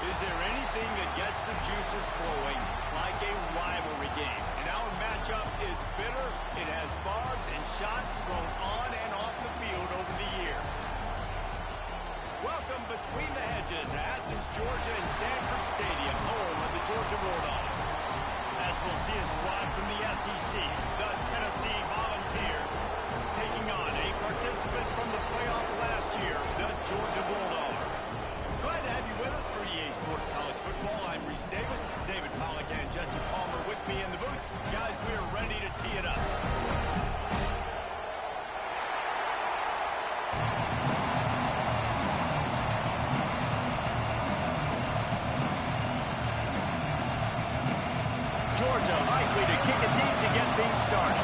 Is there anything that gets the juices flowing like a rivalry game? And our matchup is bitter. It has barbs and shots thrown on and off the field over the years. Welcome between the hedges to Athens, Georgia and Sanford Stadium, home of the Georgia Bulldogs. As we'll see a squad from the SEC, the Tennessee Volunteers, taking on a participant from the playoff last year, the Georgia Bulldogs. Glad to have you with us for EA Sports College Football. I'm Reese Davis, David Pollack and Jesse Palmer with me in the booth. Guys, we are ready to tee it up. Georgia likely to kick it deep to get things started.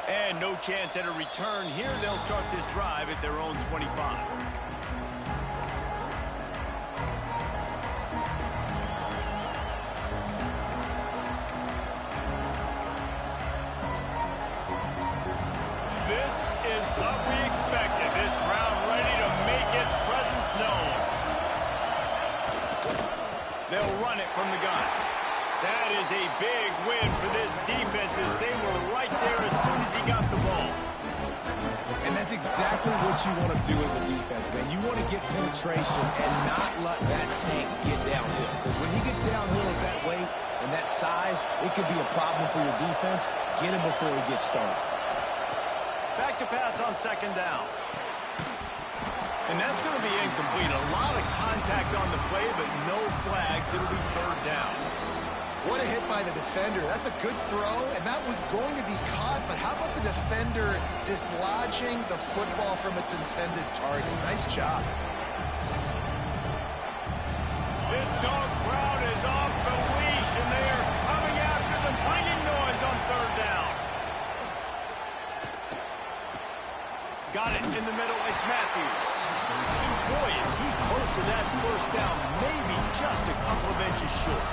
And no chance at a return here. They'll start this drive at their own 25. This is what we expected. This crowd ready to make its presence known. They'll run it from the gun. That is a big win for this defense as they were right there as soon as he got the ball. And that's exactly what you want to do as a defense, man. You want to get penetration and not let that tank get downhill. Because when he gets downhill at that weight and that size, it could be a problem for your defense. Get him before he gets started. Back to pass on second down. And that's going to be incomplete. A lot of contact on the play, but no flags. It'll be third down. What a hit by the defender. That's a good throw, and that was going to be caught, but how about the defender dislodging the football from its intended target? Nice job. This dog crowd is off the leash, and they are coming after them, bringing noise on third down. Got it in the middle. It's Matthews. And boy, is he close to that first down, maybe just a couple of inches short.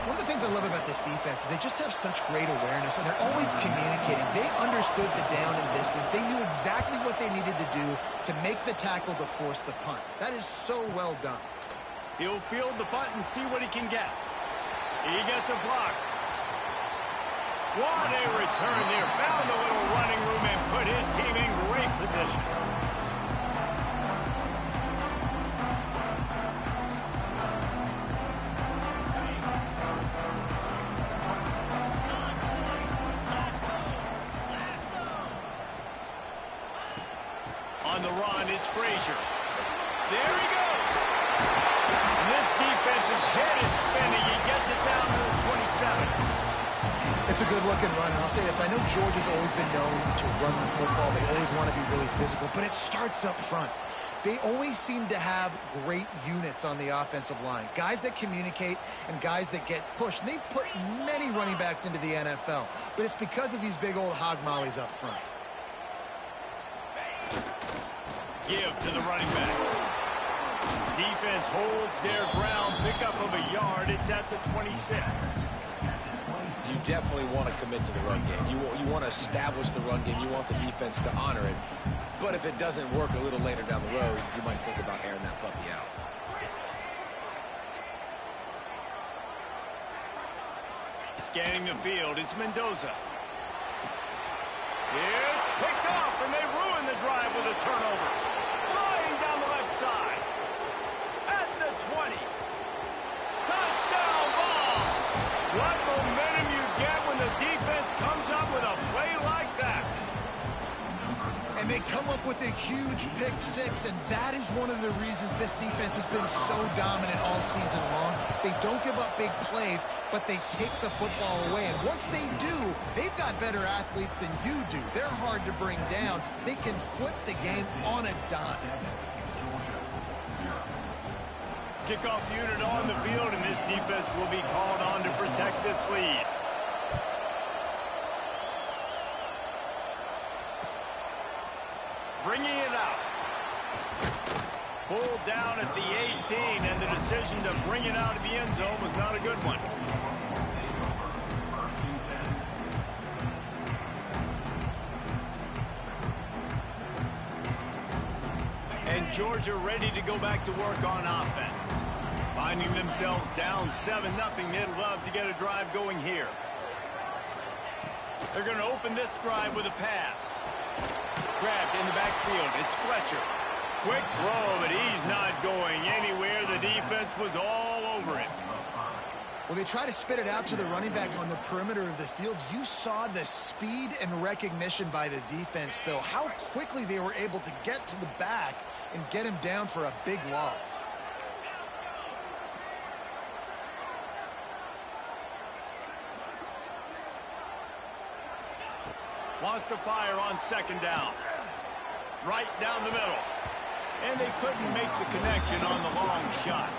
One of the things I love about this defense is they just have such great awareness, and they're always communicating. They understood the down and distance. They knew exactly what they needed to do to make the tackle to force the punt. That is so well done. He'll field the punt and see what he can get. He gets a block. What a return there. Found a little running room and put his team in great position. On the run, it's Frazier. There he goes. And this defense's head is spinning. He gets it down to the 27. It's a good-looking run, and I'll say this. I know Georgia's always been known to run the football. They always want to be really physical, but it starts up front. They always seem to have great units on the offensive line. Guys that communicate and guys that get pushed. And they've put many running backs into the NFL, but it's because of these big old hog mollies up front. Give to the running back. Defense holds their ground. Pickup of a yard. It's at the 26. You definitely want to commit to the run game. You want to establish the run game. You want the defense to honor it. But if it doesn't work a little later down the road, you might think about airing that puppy out. Scanning the field, it's Mendoza. It's picked off, and they ruin the drive with a turnover. Flying down the left side. At the 20. Touchdown ball. What momentum you get when the defense comes up with a play like that. And they come up with a huge pick six, and that is one of the reasons this defense has been so dominant all season long. They don't give up big plays, but they take the football away. And once they do, they've got better athletes than you do. They're hard to bring down. They can flip the game on a dime. Kickoff unit on the field, and this defense will be called on to protect this lead. Bringing it out. Pulled down at the 18, and the decision to bring it out of the end zone was not a good one. Georgia ready to go back to work on offense. Finding themselves down 7-0, they'd love to get a drive going here. They're going to open this drive with a pass. Grabbed in the backfield. It's Fletcher. Quick throw, but he's not going anywhere. The defense was all over it. Well, they try to spit it out to the running back on the perimeter of the field. You saw the speed and recognition by the defense, though. How quickly they were able to get to the back and get him down for a big loss. Wants to fire on second down. Right down the middle. And they couldn't make the connection on the long shot.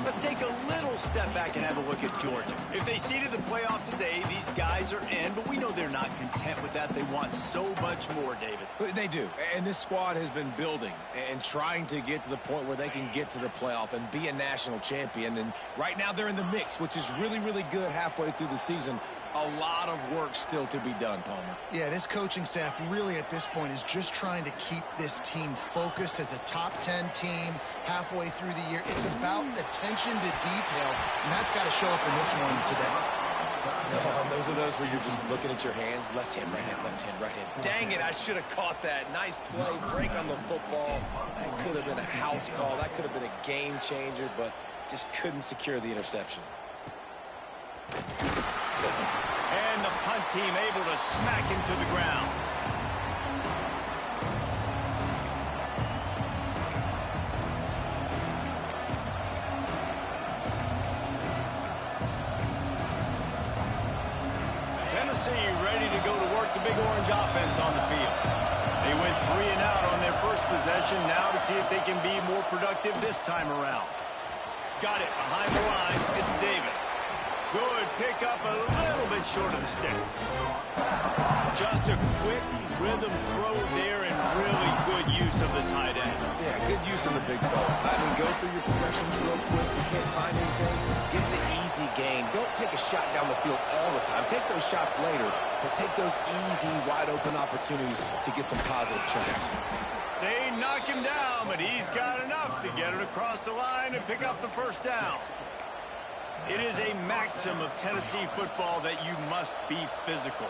Let's take a little step back and have a look at Georgia. If they seeded the playoff today, these guys are in, but we know they're not content with that. They want so much more, David. They do, and this squad has been building and trying to get to the point where they can get to the playoff and be a national champion. And right now they're in the mix, which is really, really good halfway through the season. A lot of work still to be done, Palmer. Yeah, this coaching staff really at this point is just trying to keep this team focused as a top 10 team halfway through the year. It's about attention to detail, and that's got to show up in this one today. No, those are those where you're just looking at your hands. Left hand, right hand, left hand, right hand. Dang it, I should have caught that. Nice play, break on the football. That could have been a house call. That could have been a game changer, but just couldn't secure the interception. And the punt team able to smack him to the ground. Tennessee ready to go to work the Big Orange offense on the field. They went 3 and out on their first possession. Now to see if they can be more productive this time around. Got it behind the line. It's Davis. Good pick up, a little bit short of the sticks. Just a quick rhythm throw there and really good use of the tight end. Yeah, good use of the big fella. I mean, go through your progressions real quick. You can't find anything. Get the easy gain. Don't take a shot down the field all the time. Take those shots later, but take those easy, wide-open opportunities to get some positive traction. They knock him down, but he's got enough to get it across the line and pick up the first down. It is a maxim of Tennessee football that you must be physical.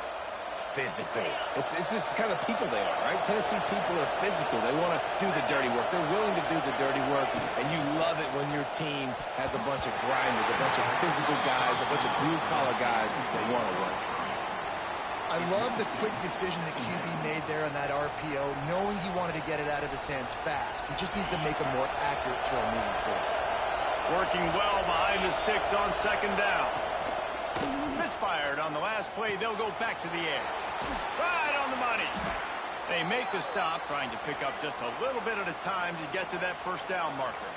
Physical. It's this kind of people they are, right? Tennessee people are physical. They want to do the dirty work. They're willing to do the dirty work, and you love it when your team has a bunch of grinders, a bunch of physical guys, a bunch of blue-collar guys that want to work. I love the quick decision that QB made there on that RPO, knowing he wanted to get it out of his hands fast. He just needs to make a more accurate throw moving forward. Working well behind the sticks on second down. Misfired on the last play. They'll go back to the air. Right on the money. They make the stop, trying to pick up just a little bit at a time to get to that first down marker.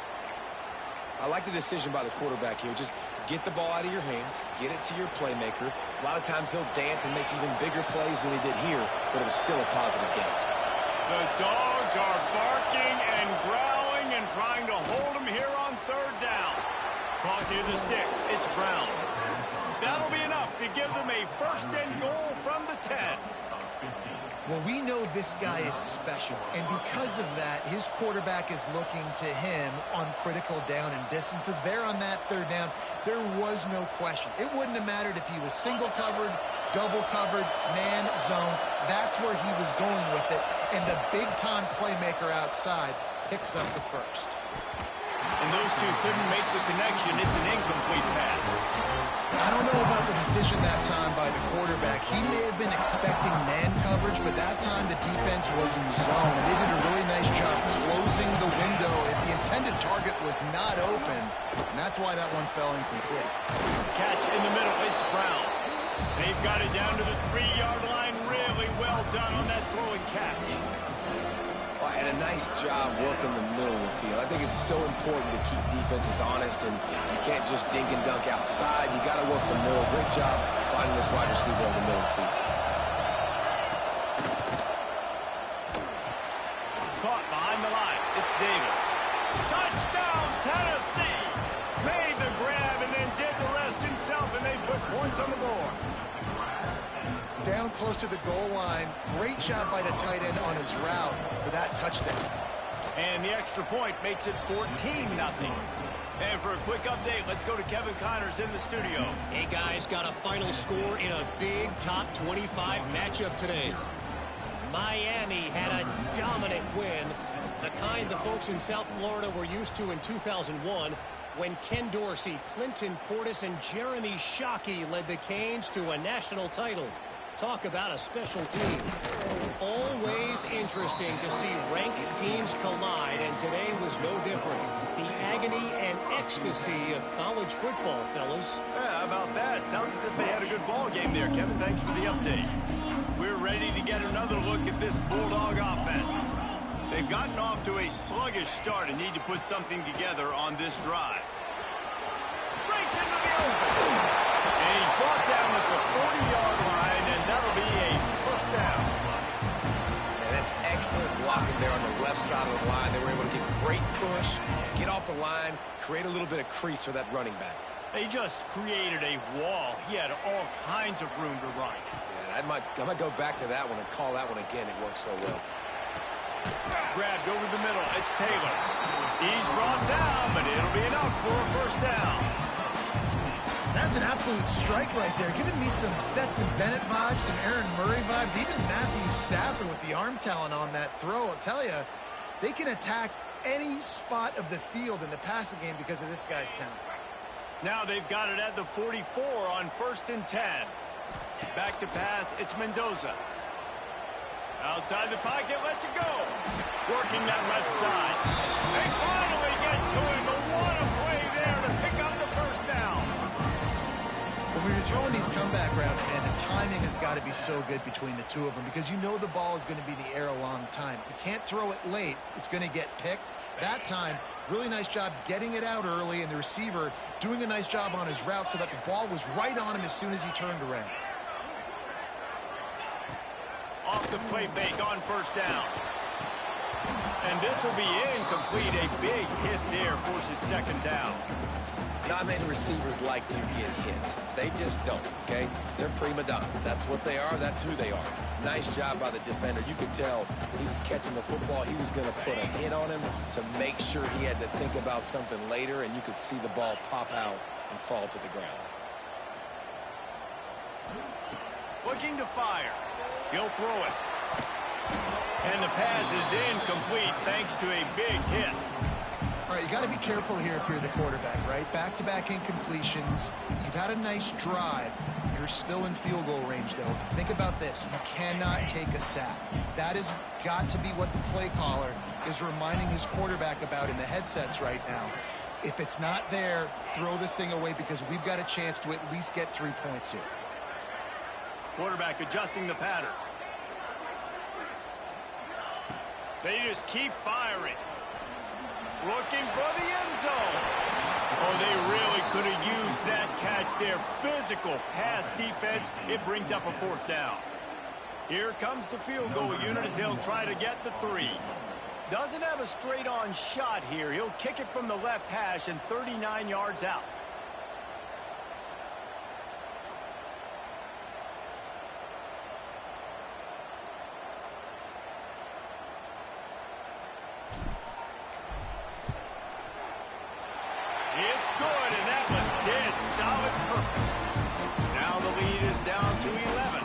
I like the decision by the quarterback here. Just get the ball out of your hands, get it to your playmaker. A lot of times he'll dance and make even bigger plays than he did here, but it was still a positive game. The dogs are barking and growling and trying to hold him here on third down. Caught near the sticks. It's Brown. That'll be enough to give them a first and goal from the 10. Well, we know this guy is special, and because of that, his quarterback is looking to him on critical down and distances. There on that third down, there was no question. It wouldn't have mattered if he was single covered, double covered, man, zone. That's where he was going with it, and the big-time playmaker outside picks up the first. And those two couldn't make the connection. It's an incomplete pass. I don't know about the decision that time by the quarterback. He may have been expecting man coverage, but that time the defense was in zone. They did a really nice job closing the window. The intended target was not open, and that's why that one fell incomplete. Catch in the middle. It's Brown. They've got it down to the 3-yard line. Really well done on that throw and catch. And a nice job working the middle of the field. I think it's so important to keep defenses honest, and you can't just dink and dunk outside. You got to work the middle. Great job finding this wide receiver in the middle of the field. Caught behind the line. It's Davis. Touchdown, Tennessee! Made the grab and then did the rest himself, and they put points on the board. Down close to the goal line. Great job by the tight end on his route for that touchdown. And the extra point makes it 14-0. And for a quick update, let's go to Kevin Connors in the studio. Hey, guys, got a final score in a big top 25 matchup today. Miami had a dominant win, the kind the folks in South Florida were used to in 2001 when Ken Dorsey, Clinton Portis, and Jeremy Shockey led the Canes to a national title. Talk about a special team. Always interesting to see ranked teams collide, and today was no different. The agony and ecstasy of college football, fellas. Yeah, how about that? Sounds as if they had a good ball game there, Kevin. Thanks for the update. We're ready to get another look at this Bulldog offense. They've gotten off to a sluggish start and need to put something together on this drive. Breaks into the open. And he's brought down at the 40-yard line, and that'll be a first down. Man, that's excellent blocking there on the left side of the line. They were able to get great push, get off the line, create a little bit of crease for that running back. They just created a wall. He had all kinds of room to run. Yeah, I might go back to that one and call that one again. It worked so well. Grabbed over the middle. It's Taylor. He's brought down, but it'll be enough for a first down. That's an absolute strike right there. Giving me some Stetson Bennett vibes, some Aaron Murray vibes, even Matthew Stafford with the arm talent on that throw. I'll tell you, they can attack any spot of the field in the passing game because of this guy's talent. Now they've got it at the 44 on 1st and 10. Back to pass, it's Mendoza. Outside the pocket, lets it go. Working that left side. They finally get to him, but what a play there to pick up the first down. When you're throwing these comeback routes, man, the timing has got to be so good between the two of them because you know the ball is going to be in the air a long time. You can't throw it late. It's going to get picked. That time, really nice job getting it out early, and the receiver doing a nice job on his route so that the ball was right on him as soon as he turned around. Off the play fake on first down. And this will be incomplete. A big hit there forces second down. Not many receivers like to get hit. They just don't, okay? They're prima donnas. That's what they are. That's who they are. Nice job by the defender. You could tell when he was catching the football, he was going to put a hit on him to make sure he had to think about something later, and you could see the ball pop out and fall to the ground. Looking to fire. He'll throw it. And the pass is incomplete thanks to a big hit. All right, you got to be careful here if you're the quarterback, right? Back-to-back incompletions. You've had a nice drive. You're still in field goal range, though. Think about this. You cannot take a sack. That has got to be what the play caller is reminding his quarterback about in the headsets right now. If it's not there, throw this thing away because we've got a chance to at least get 3 points here. Quarterback adjusting the pattern. They just keep firing. Looking for the end zone. Oh, they really could have used that catch there. Physical pass defense. It brings up a fourth down. Here comes the field goal unit as they'll try to get the 3. Doesn't have a straight-on shot here. He'll kick it from the left hash and 39 yards out. It's good, and that was dead solid perfect. Now the lead is down to 11.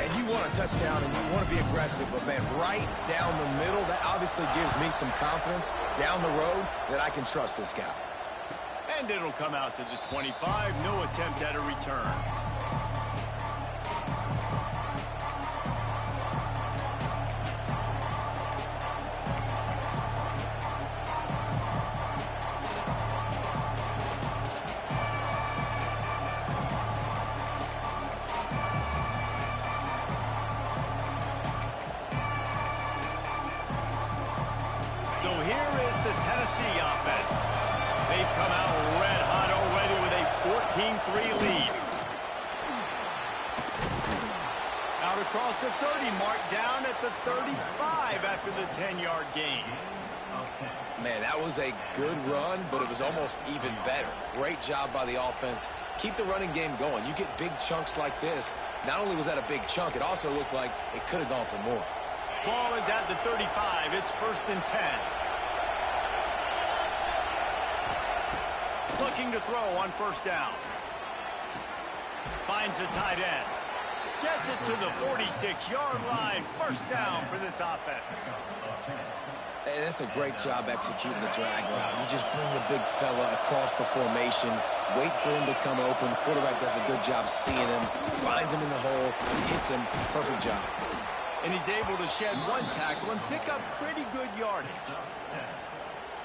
And you want a touchdown, and you want to be aggressive, but, man, right down the middle, that obviously gives me some confidence down the road that I can trust this guy. And it'll come out to the 25. No attempt at a return. So here is the Tennessee offense. They've come out red hot already with a 14-3 lead. Out across the 30 mark, down at the 35 after the 10-yard gain. Man, that was a good run, but it was almost even better. Great job by the offense. Keep the running game going. You get big chunks like this. Not only was that a big chunk, it also looked like it could have gone for more. Ball is at the 35. It's 1st and 10. Looking to throw on 1st down. Finds the tight end. Gets it to the 46-yard line. 1st down for this offense. And that's a great job executing the drag route. You just bring the big fella across the formation, wait for him to come open. Quarterback does a good job seeing him, finds him in the hole, hits him. Perfect job. And he's able to shed one tackle and pick up pretty good yardage.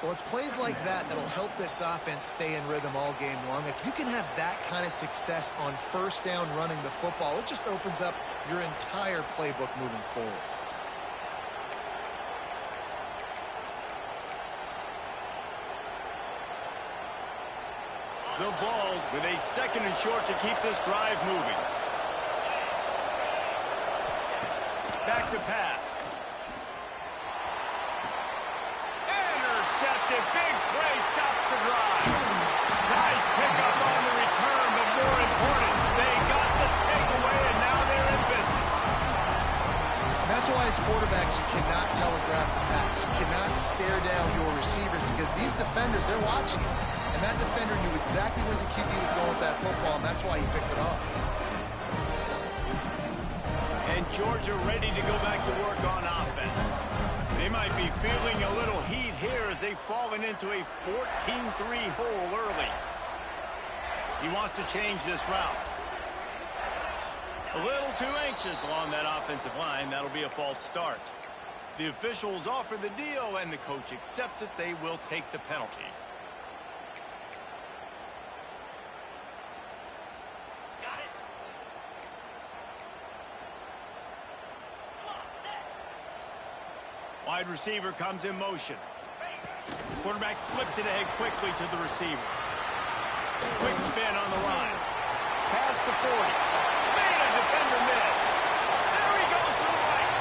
Well, it's plays like that that'll help this offense stay in rhythm all game long. If you can have that kind of success on 1st down running the football, it just opens up your entire playbook moving forward. The Vols with a 2nd and short to keep this drive moving. Back to pass. Intercepted. Big play stops the drive. Nice pickup on the return, but more important, they got the takeaway, and now they're in business. And that's why as quarterbacks, you cannot telegraph the pass. You cannot stare down your receivers because these defenders, they're watching you. And that defender knew exactly where the QB was going with that football, and that's why he picked it off. And Georgia ready to go back to work on offense. They might be feeling a little heat here as they've fallen into a 14-3 hole early. He wants to change this route. A little too anxious along that offensive line. That'll be a false start. The officials offer the deal, and the coach accepts it. They will take the penalty. Wide receiver comes in motion. Quarterback flips it ahead quickly to the receiver. Quick spin on the line. Past the 40. Made a defender miss. There he goes to the right.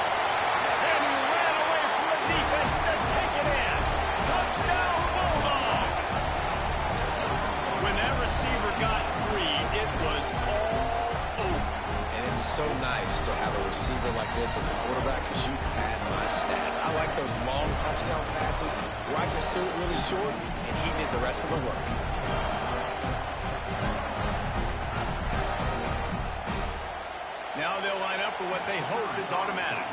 And he ran away from the defense to take it in. Touchdown, Bulldogs. When that receiver got free, it was all over. And it's so nice to have a receiver like this as a quarterback because you pad my stats. I like those long touchdown passes where I just threw it really short and he did the rest of the work. Now they'll line up for what they hope is automatic.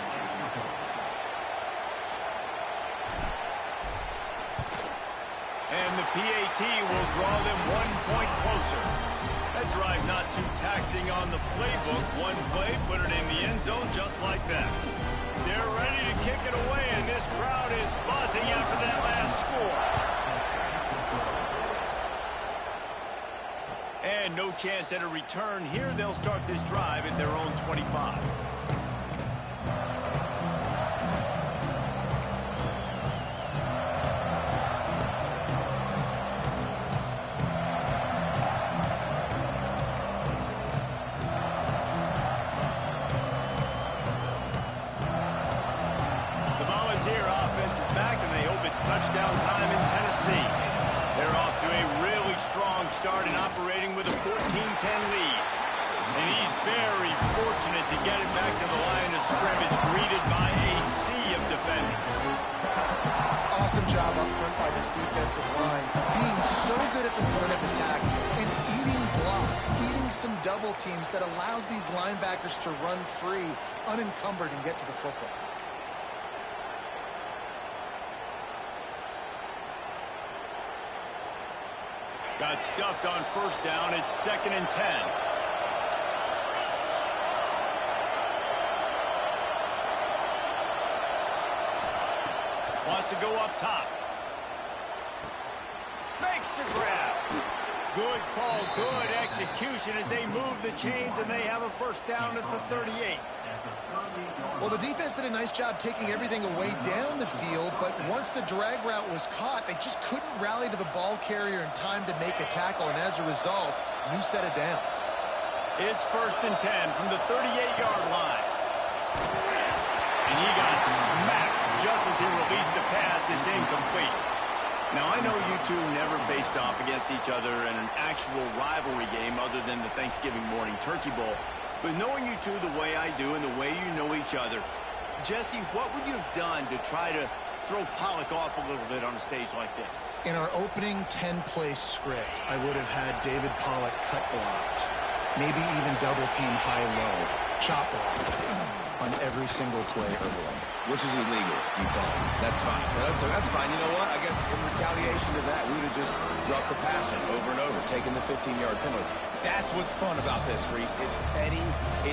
And the PAT will draw them 1 point closer. That drive not too taxing on the playbook. One play, put it in the end zone just like that. They're ready to kick it away, and this crowd is buzzing after that last score. And no chance at a return here. They'll start this drive at their own 25. Touchdown time in Tennessee. They're off to a really strong start and operating with a 14-10 lead. And he's very fortunate to get it back to the line of scrimmage, greeted by a sea of defenders. Awesome job up front by this defensive line, being so good at the point of attack and eating blocks, eating some double teams that allows these linebackers to run free, unencumbered, and get to the football. Got stuffed on 1st down. It's 2nd and 10. Wants to go up top. Makes the grab. Good call, good execution as they move the chains, and they have a 1st down at the 38. Well, the defense did a nice job taking everything away down the field, but once the drag route was caught, they just couldn't rally to the ball carrier in time to make a tackle, and as a result, new set of downs. It's 1st and 10 from the 38-yard line. And he got smacked just as he released the pass. It's incomplete. Now, I know you two never faced off against each other in an actual rivalry game other than the Thanksgiving morning Turkey Bowl. But knowing you two the way I do and the way you know each other, Jesse, what would you have done to try to throw Pollock off a little bit on a stage like this? In our opening 10-play script, I would have had David Pollock cut blocked, maybe even double team high-low, chop blocked on every single play early. Which is illegal. You don't. That's fine. That's fine. You know what? I guess in retaliation to that, we would have just roughed the passer over and over, taking the 15-yard penalty. That's what's fun about this, Reese. It's petty.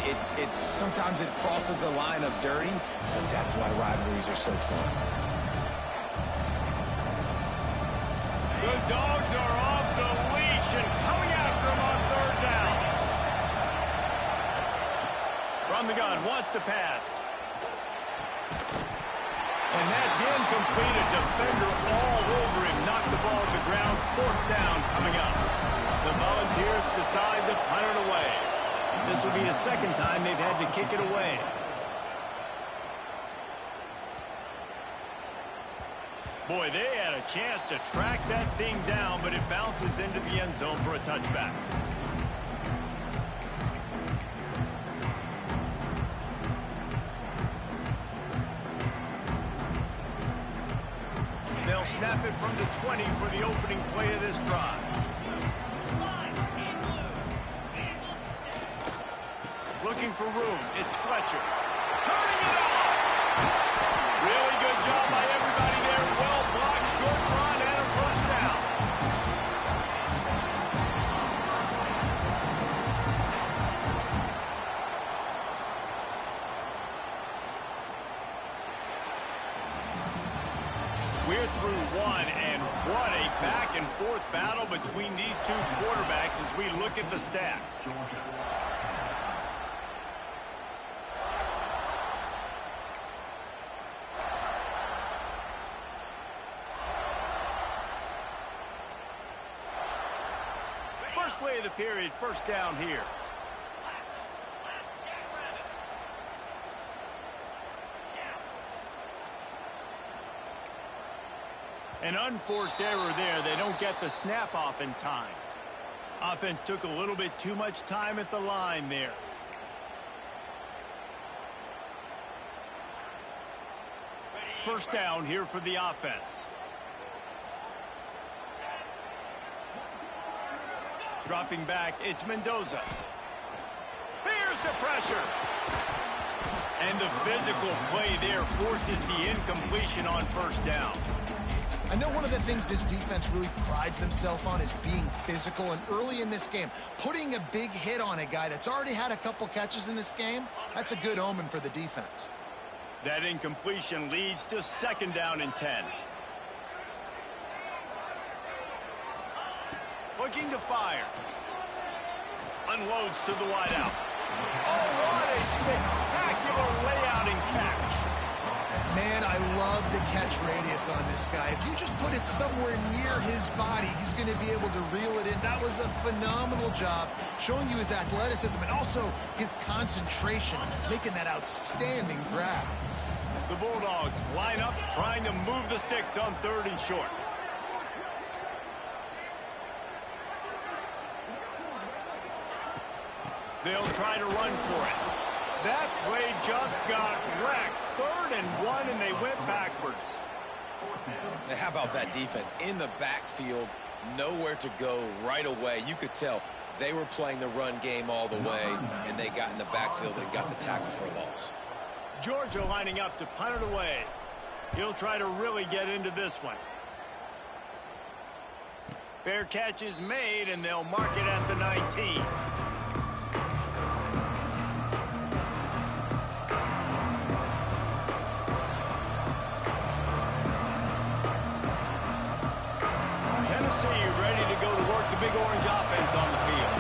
It's sometimes it crosses the line of dirty, but that's why rivalries are so fun. The Dogs are off the leash and coming after him on third down. From the gun, wants to pass. And that's incomplete. A defender all over him. Knocked the ball to the ground. Fourth down coming up. The Volunteers decide to punt it away. This will be the second time they've had to kick it away. Boy, they had a chance to track that thing down, but it bounces into the end zone for a touchback. They'll snap it from the 20 for the opening play of this drive. Looking for room. It's Fletcher. Turning it on! Really good job by everybody there. Well blocked, good run, and a first down. We're through one, and what a back-and-forth battle between these two quarterbacks as we look at the stats. First play of the period, first down here. An unforced error there. They don't get the snap off in time. Offense took a little bit too much time at the line there. First down here for the offense. Dropping back, it's Mendoza. Here's the pressure. And the physical play there forces the incompletion on first down. I know one of the things this defense really prides themselves on is being physical, and early in this game, putting a big hit on a guy that's already had a couple catches in this game, that's a good omen for the defense. That incompletion leads to second down and 10. Looking to fire. Unloads to the wideout. Oh, what a spectacular layout and catch. Man, I love the catch radius on this guy. If you just put it somewhere near his body, he's going to be able to reel it in. That was a phenomenal job, showing you his athleticism and also his concentration, making that outstanding grab. The Bulldogs line up, trying to move the sticks on third and short. They'll try to run for it. That play just got wrecked. 3rd and 1, and they went backwards. Now, how about that defense? In the backfield, nowhere to go right away. You could tell they were playing the run game all the way, and they got in the backfield and got the tackle for a loss. Georgia lining up to punt it away. He'll try to really get into this one. Fair catch is made, and they'll mark it at the 19. Tennessee ready to go to work the Big Orange offense on the field.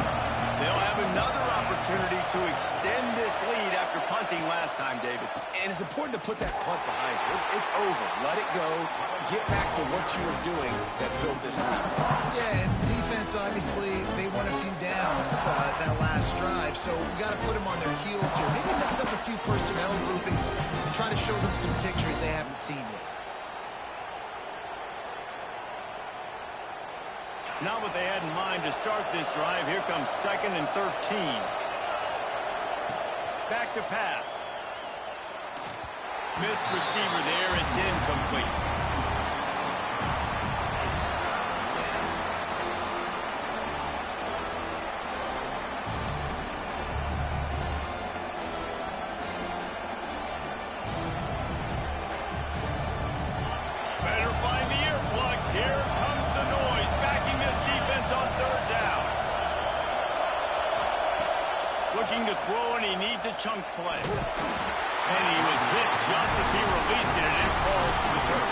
They'll have another opportunity to extend this lead after punting last time, David. And it's important to put that punt behind you. It's over. Let it go. Get back to what you were doing that built this lead. Yeah, and defense, obviously, they won a few downs that last drive, so we got to put them on their heels here. Maybe mix up a few personnel groupings and try to show them some pictures they haven't seen yet. Not what they had in mind to start this drive. Here comes 2nd and 13. Back to pass. Missed receiver there. It's incomplete. Better find the earplugs. Here comes the noise. Backing this defense on third down. Looking to throw, and he needs a chunk play. And he was hit just as he released it, and it falls to the turf.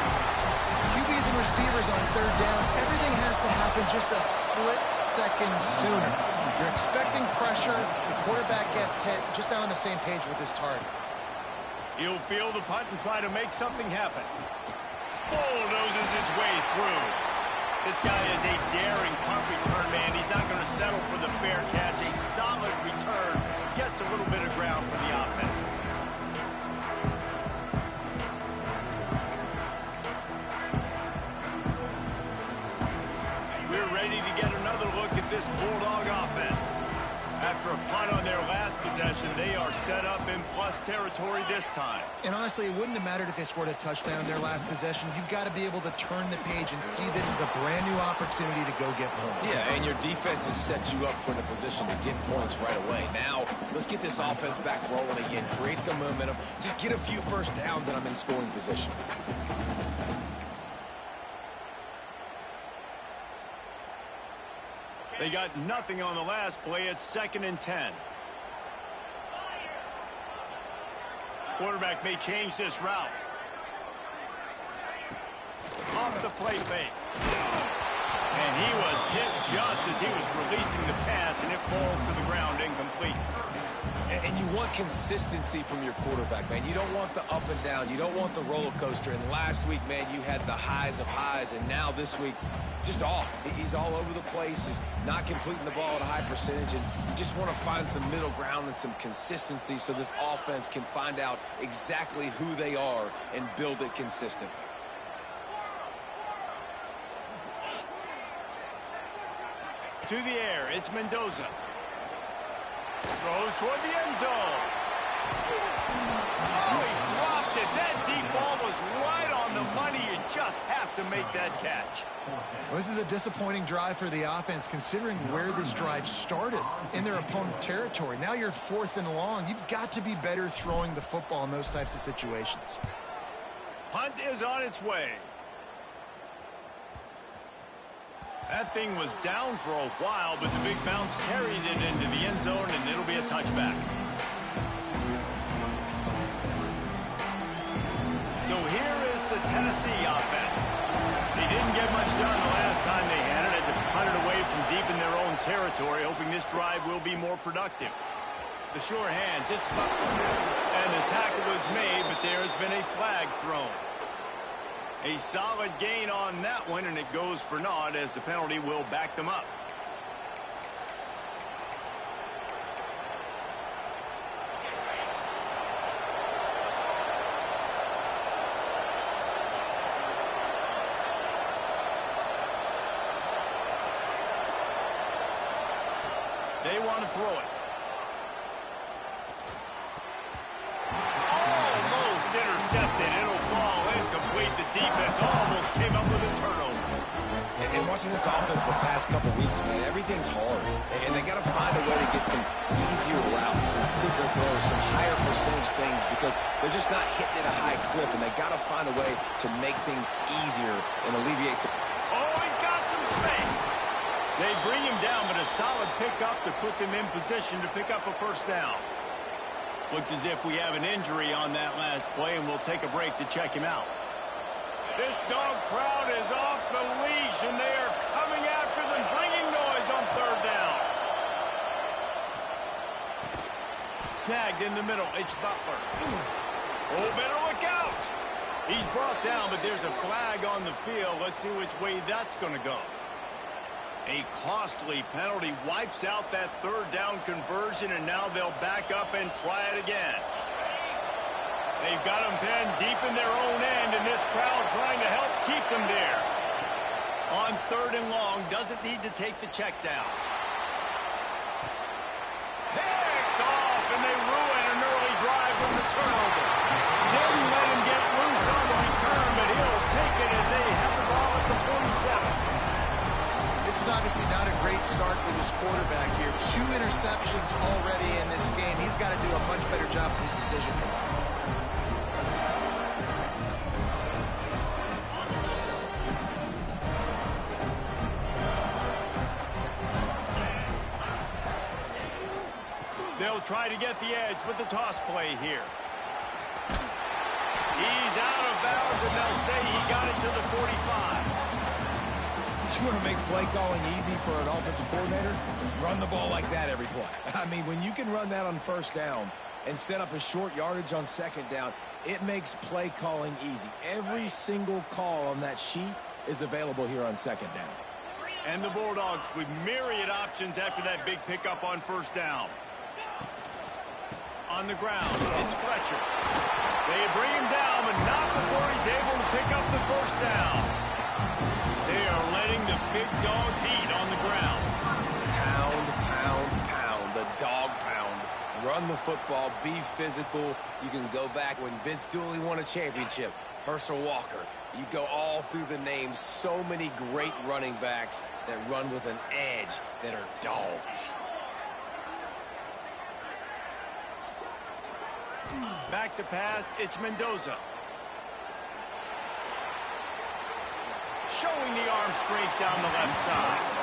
QBs and receivers on third down, everything has to happen just a split second sooner. You're expecting pressure, the quarterback gets hit, just not on the same page with his target. He'll field the punt and try to make something happen. Bulldozes his way through. This guy is a daring punt return man. He's not going to settle for the fair catch. A solid return gets a little bit of ground for the offense. We're ready to get another look at this Bulldog offense. After a punt on their last possession, they are set up in plus territory this time. And honestly, it wouldn't have mattered if they scored a touchdown their last possession. You've got to be able to turn the page and see this as a brand new opportunity to go get points. Yeah, and your defense has set you up for the position to get points right away. Now, let's get this offense back rolling again. Create some momentum. Just get a few first downs, and I'm in scoring position. They got nothing on the last play. It's 2nd and 10. Quarterback may change this route. Off the play fake. And he was hit just as he was releasing the pass, and it falls to the ground incomplete. And you want consistency from your quarterback, man. You don't want the up and down. You don't want the roller coaster. And last week, man, you had the highs of highs. And now this week, just off. He's all over the place. He's not completing the ball at a high percentage. And you just want to find some middle ground and some consistency so this offense can find out exactly who they are and build it consistent. To the air, it's Mendoza. Throws toward the end zone. Oh, he dropped it. That deep ball was right on the money. You just have to make that catch. Well, this is a disappointing drive for the offense, considering where this drive started in their opponent territory. Now you're 4th and long. You've got to be better throwing the football in those types of situations. Punt is on its way. That thing was down for a while, but the big bounce carried it into the end zone, and it'll be a touchback. So here is the Tennessee offense. They didn't get much done the last time they had it. Had to punt it away from deep in their own territory, hoping this drive will be more productive. The sure hands, it's Butler. And the tackle was made, but there has been a flag thrown. A solid gain on that one, and it goes for naught as the penalty will back them up. They want to throw it. Almost intercepted. It'll fall incomplete. The defense almost came up with a turnover. And watching this offense the past couple weeks, man, everything's hard. And they got to find a way to get some easier routes, some quicker throws, some higher percentage things because they're just not hitting at a high clip. And they got to find a way to make things easier and alleviate some. Oh, he's got some space. They bring him down, but a solid pickup to put them in position to pick up a first down. Looks as if we have an injury on that last play, and we'll take a break to check him out. This dog crowd is off the leash, and they are coming after them, bringing noise on third down. Snagged in the middle, it's Butler. Oh, better look out. He's brought down, but there's a flag on the field. Let's see which way that's going to go. A costly penalty wipes out that third down conversion, and now they'll back up and try it again. They've got them pinned deep in their own end, and this crowd trying to help keep them there. On 3rd and long, doesn't need to take the check down. Picked off, and they ruin an early drive with the turnover. Didn't let him is obviously not a great start for this quarterback here. 2 interceptions already in this game. He's got to do a much better job with his decision. They'll try to get the edge with the toss play here. He's out of bounds, and they'll say he got it to the 45. You want to make play calling easy for an offensive coordinator? Run the ball like that every play. I mean, when you can run that on first down and set up a short yardage on second down, it makes play calling easy. Every single call on that sheet is available here on second down. And the Bulldogs with myriad options after that big pickup on first down. On the ground, it's Fletcher. They bring him down, but not before he's able to pick up the first down. They are letting the big dogs eat on the ground. Pound, pound, pound. The dog pound. Run the football. Be physical. You can go back when Vince Dooley won a championship. Herschel Walker. You go all through the names. So many great running backs that run with an edge that are dogs. Back to pass, it's Mendoza. Showing the arm strength down the left side.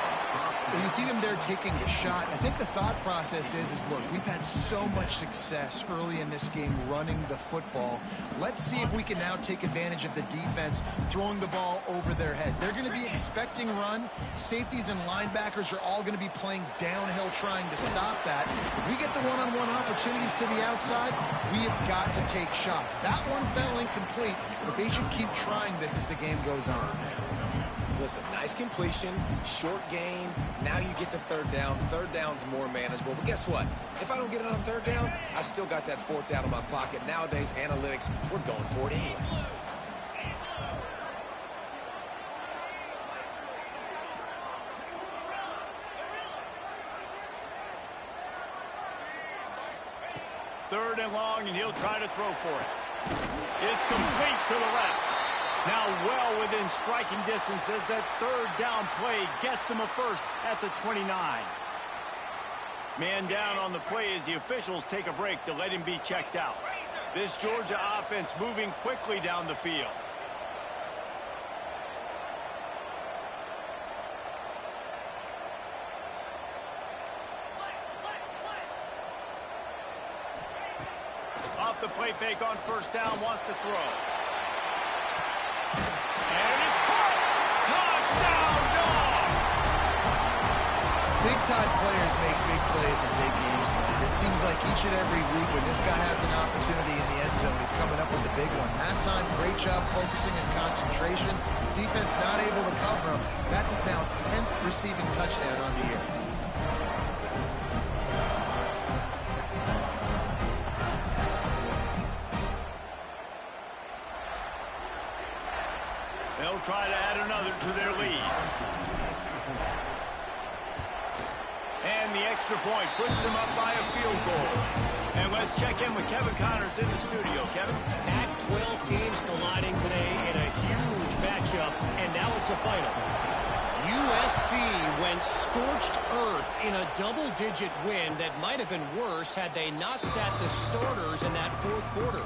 You see them there taking the shot. I think the thought process is look, we've had so much success early in this game running the football. Let's see if we can now take advantage of the defense throwing the ball over their head. They're going to be expecting run. Safeties and linebackers are all going to be playing downhill trying to stop that. If we get the one-on-one opportunities to the outside, we have got to take shots. That one fell incomplete, but they should keep trying this as the game goes on. Listen, nice completion, short gain. Now you get to third down. Third down's more manageable. But guess what? If I don't get it on third down, I still got that fourth down in my pocket. Nowadays, analytics, we're going for it anyways. Third and long, and he'll try to throw for it. It's complete to the left. Now well within striking distance as that third down play gets him a first at the 29. Man down on the play as the officials take a break to let him be checked out. This Georgia offense moving quickly down the field. Off the play fake on first down, wants to throw. And it's caught! Touchdown, Dogs! Big-time players make big plays in big games. It seems like each and every week when this guy has an opportunity in the end zone, he's coming up with a big one. That time, great job focusing and concentration. Defense not able to cover him. That's his now 10th receiving touchdown on the year. They'll try to add another to their lead. And the extra point puts them up by a field goal. And let's check in with Kevin Connors in the studio. Kevin? Pac-12 teams colliding today in a huge matchup, and now it's a final. USC went scorched earth in a double-digit win that might have been worse had they not sat the starters in that fourth quarter.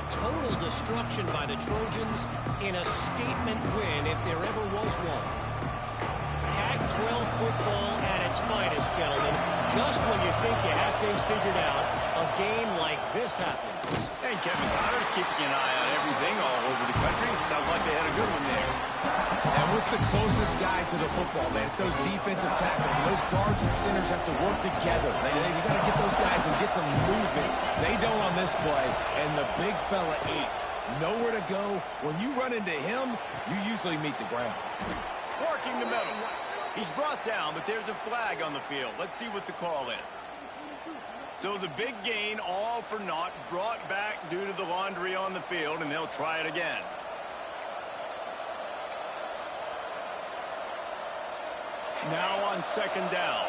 Total destruction by the Trojans in a statement win if there ever was one. Pac-12 football at its finest, gentlemen. Just when you think you have things figured out, a game like this happens. And Kevin Connors keeping an eye on everything all over the country. Sounds like they had a good one there. And what's the closest guy to the football, man? It's those defensive tackles. And those guards and centers have to work together. You got to get those guys and get some movement. They don't on this play, and the big fella eats. Nowhere to go. When you run into him, you usually meet the ground. Working the middle. He's brought down, but there's a flag on the field. Let's see what the call is. So the big gain, all for naught, brought back due to the laundry on the field, and they'll try it again. Now on second down.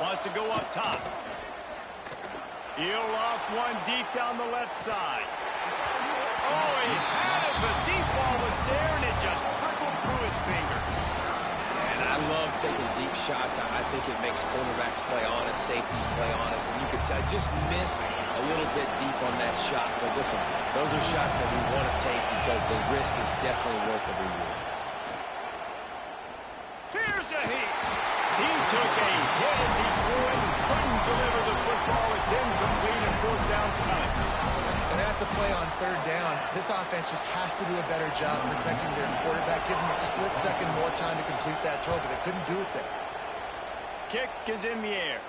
Wants to go up top. He'll loft one deep down the left side. Oh, he had it. The deep ball was there, and it just trickled through his fingers. And I love taking deep shots. I think it makes cornerbacks play honest, safeties play honest, and you could tell just missed a little bit deep on that shot. But listen, those are shots that we want to take because the risk is definitely worth the reward. Here's a hit. He took a hit as he threw it and couldn't deliver the football. It's incomplete and fourth down's coming. And that's a play on third down. This offense just has to do a better job protecting their quarterback, give him a split second more time to complete that throw, but they couldn't do it there. Kick is in the air.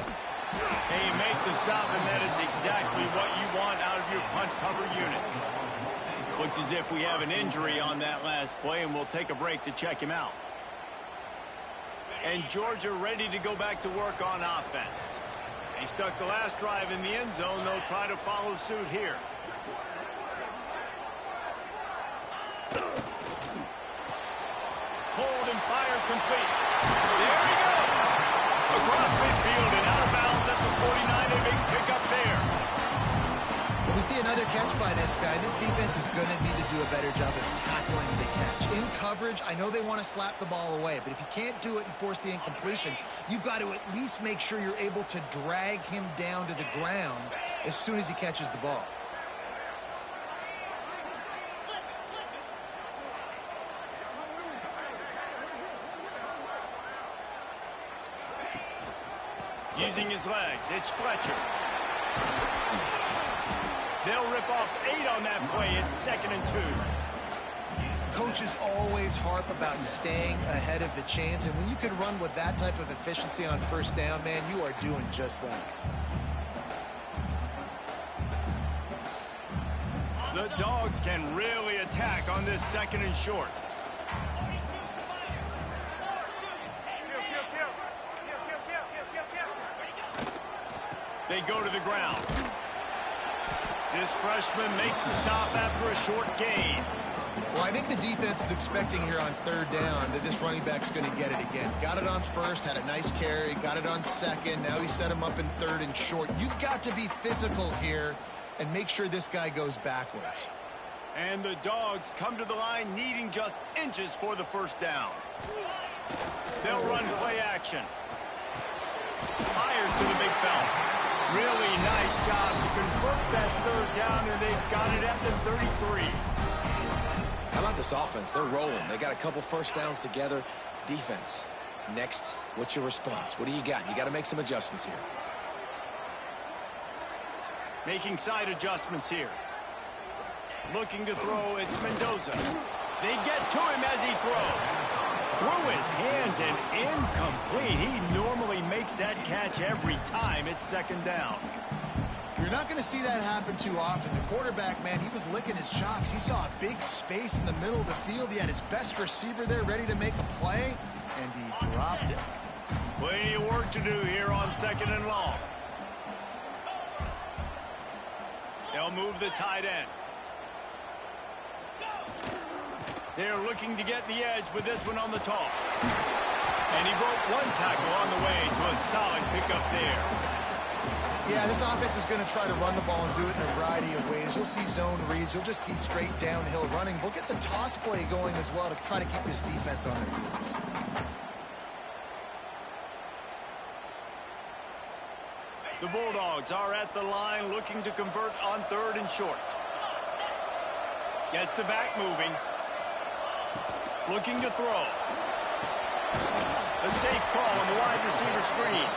And you make the stop, and that is exactly what you want out of your punt cover unit. Looks as if we have an injury on that last play, and we'll take a break to check him out. And Georgia ready to go back to work on offense. He stuck the last drive in the end zone. They'll try to follow suit here. Hold and fire complete. There he goes. Across midfield and out of bounds at the 49. A big pickup there. We see another catch by this guy. This defense is going to need to do a better job of tackling the catch. In coverage, I know they want to slap the ball away, but if you can't do it and force the incompletion, you've got to at least make sure you're able to drag him down to the ground as soon as he catches the ball. Using his legs, it's Fletcher. They'll rip off 8 on that play. It's 2nd and 2. Coaches always harp about staying ahead of the chains, and when you can run with that type of efficiency on first down, man, you are doing just that. The Dogs can really attack on this 2nd and short. They go to the ground. This freshman makes the stop after a short gain. Well, I think the defense is expecting here on third down that this running back's going to get it again. Got it on first, had a nice carry, got it on second. Now he set him up in 3rd and short. You've got to be physical here and make sure this guy goes backwards. And the Dogs come to the line needing just inches for the first down. They'll run play action. Fires to the big fella. Really nice job to convert that 3rd down, and they've got it at the 33. How about this offense? They're rolling. They got a couple first downs together. Defense, next, what's your response? What do you got? You got to make some adjustments here. Making side adjustments here. Looking to throw, it's Mendoza. They get to him as he throws. Through his hands and incomplete. He normally makes that catch every time. It's 2nd down. You're not going to see that happen too often. The quarterback, man, he was licking his chops. He saw a big space in the middle of the field. He had his best receiver there ready to make a play, and he dropped it. Plenty of work to do here on 2nd and long. They'll move the tight end. They're looking to get the edge with this one on the toss. And he broke one tackle on the way to a solid pickup there. Yeah, this offense is going to try to run the ball and do it in a variety of ways. You'll see zone reads. You'll just see straight downhill running. We'll get the toss play going as well to try to keep this defense on their heels. The Bulldogs are at the line looking to convert on 3rd and short. Gets the back moving. Looking to throw. A safe call on the wide receiver screen.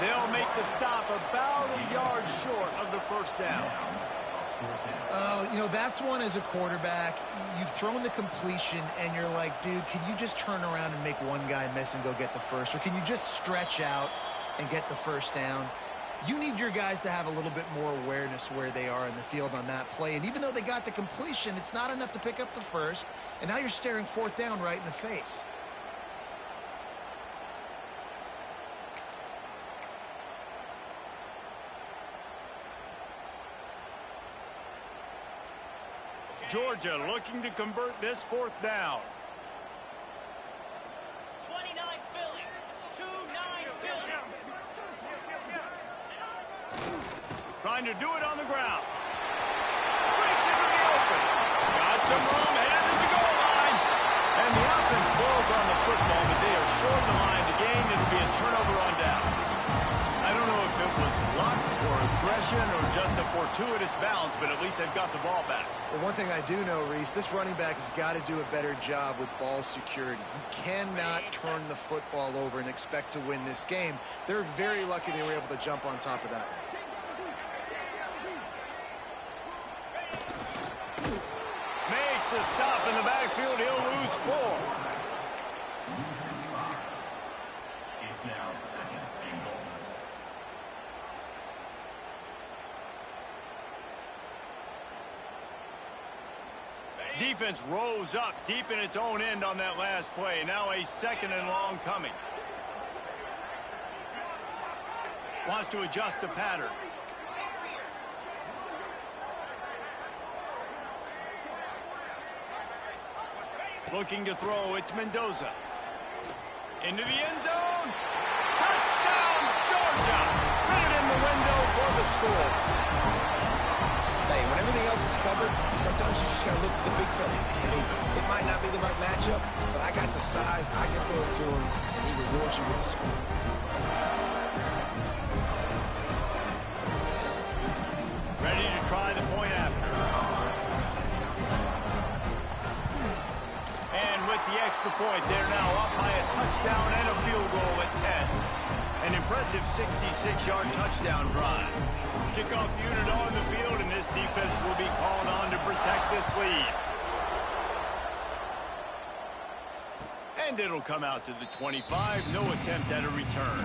They'll make the stop about a yard short of the first down. You know, that's one as a quarterback. You've thrown the completion, and you're like, dude, can you just turn around and make one guy miss and go get the first? Or can you just stretch out and get the first down? You need your guys to have a little bit more awareness where they are in the field on that play. And even though they got the completion, it's not enough to pick up the first. And now you're staring 4th down right in the face. Georgia looking to convert this 4th down. 29 Philly. 2-9 Philly. Trying to do it on the ground. Breaks into the open. Got some room, headed to the goal line. And the offense blows on the football, but they are short of the line to gain. It'll be a turnover on downs. I don't know if it was luck or aggression or just a fortuitous bounce, but at least they've got the ball back. Well, one thing I do know, Reese, this running back has got to do a better job with ball security. You cannot turn the football over and expect to win this game. They're very lucky they were able to jump on top of that. Makes a stop in the backfield. He'll lose 4. It's now second and goal. Defense rose up deep in its own end on that last play. Now a 2nd and long coming. Wants to adjust the pattern. Looking to throw, it's Mendoza. Into the end zone. Touchdown, Georgia! Fit it in the window for the score. Hey, when everything else is covered, sometimes you just got to look to the big fella. I mean, it might not be the right matchup, but I got the size, I can throw it to him, and he rewards you with the score. Ready to try the point after. And with the extra point, they're now up by a touchdown and a field goal at 10. An impressive 66-yard touchdown drive. Kickoff unit on the field, and this defense will be called on to protect this lead. And it'll come out to the 25. No attempt at a return.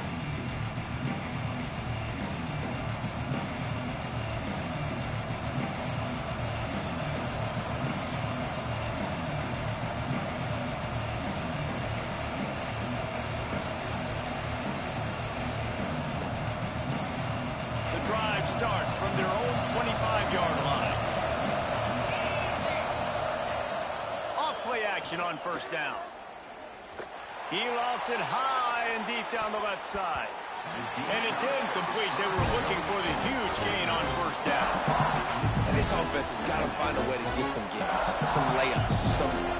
Starts from their own 25-yard line. Off play action on first down. He lofts it high and deep down the left side. And it's incomplete. They were looking for the huge gain on first down. And this offense has got to find a way to get some gains, some layups,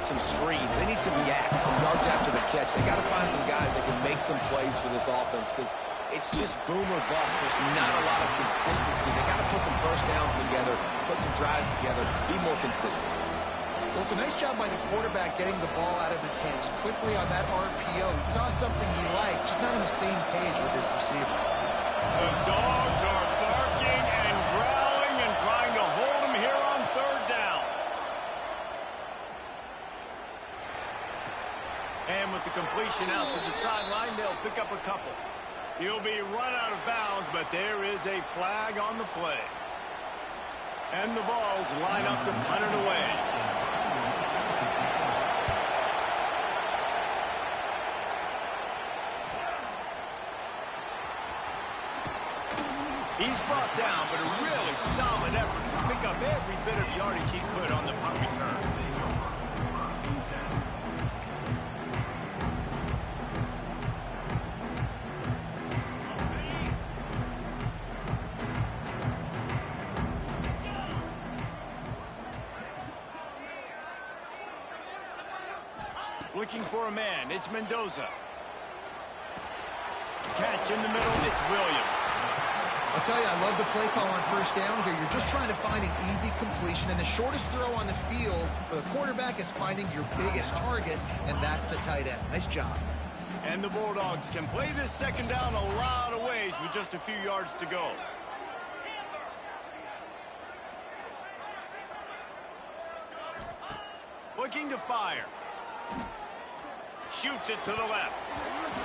some screens. They need some yaks, some yards after the catch. They got to find some guys that can make some plays for this offense because it's just boom or bust. There's not a lot of consistency. They got to put some first downs together, put some drives together, be more consistent. Well, it's a nice job by the quarterback getting the ball out of his hands quickly on that RPO. He saw something he liked, just not on the same page with his receiver. The dogs are barking and growling and trying to hold him here on third down. And with the completion out to the sideline, they'll pick up a couple. He'll be run out of bounds, but there is a flag on the play. And the Vols line up to punt it away. He's brought down, but a really solid effort to pick up every bit of yardage he could on the punt return. Looking for a man, it's Mendoza. Catch in the middle, it's Williams. I'll tell you, I love the play call on first down here. You're just trying to find an easy completion, and the shortest throw on the field for the quarterback is finding your biggest target, and that's the tight end. Nice job. And the Bulldogs can play this second down a lot of ways with just a few yards to go. Looking to fire. Shoots it to the left.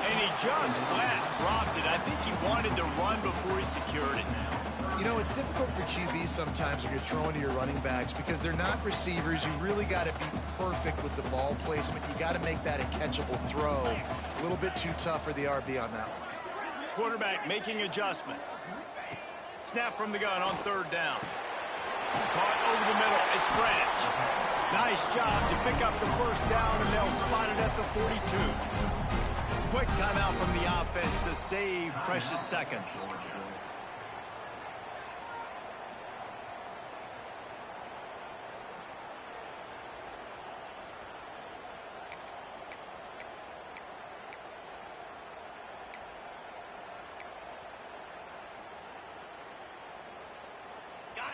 And he just flat dropped it. I think he wanted to run before he secured it now. You know, it's difficult for QBs sometimes when you're throwing to your running backs because they're not receivers. You really got to be perfect with the ball placement. You got to make that a catchable throw. A little bit too tough for the RB on that one. Quarterback making adjustments. Snap from the gun on third down. Caught over the middle. It's Branch. Nice job to pick up the first down, and they'll spot it at the 42. Quick timeout from the offense to save precious seconds.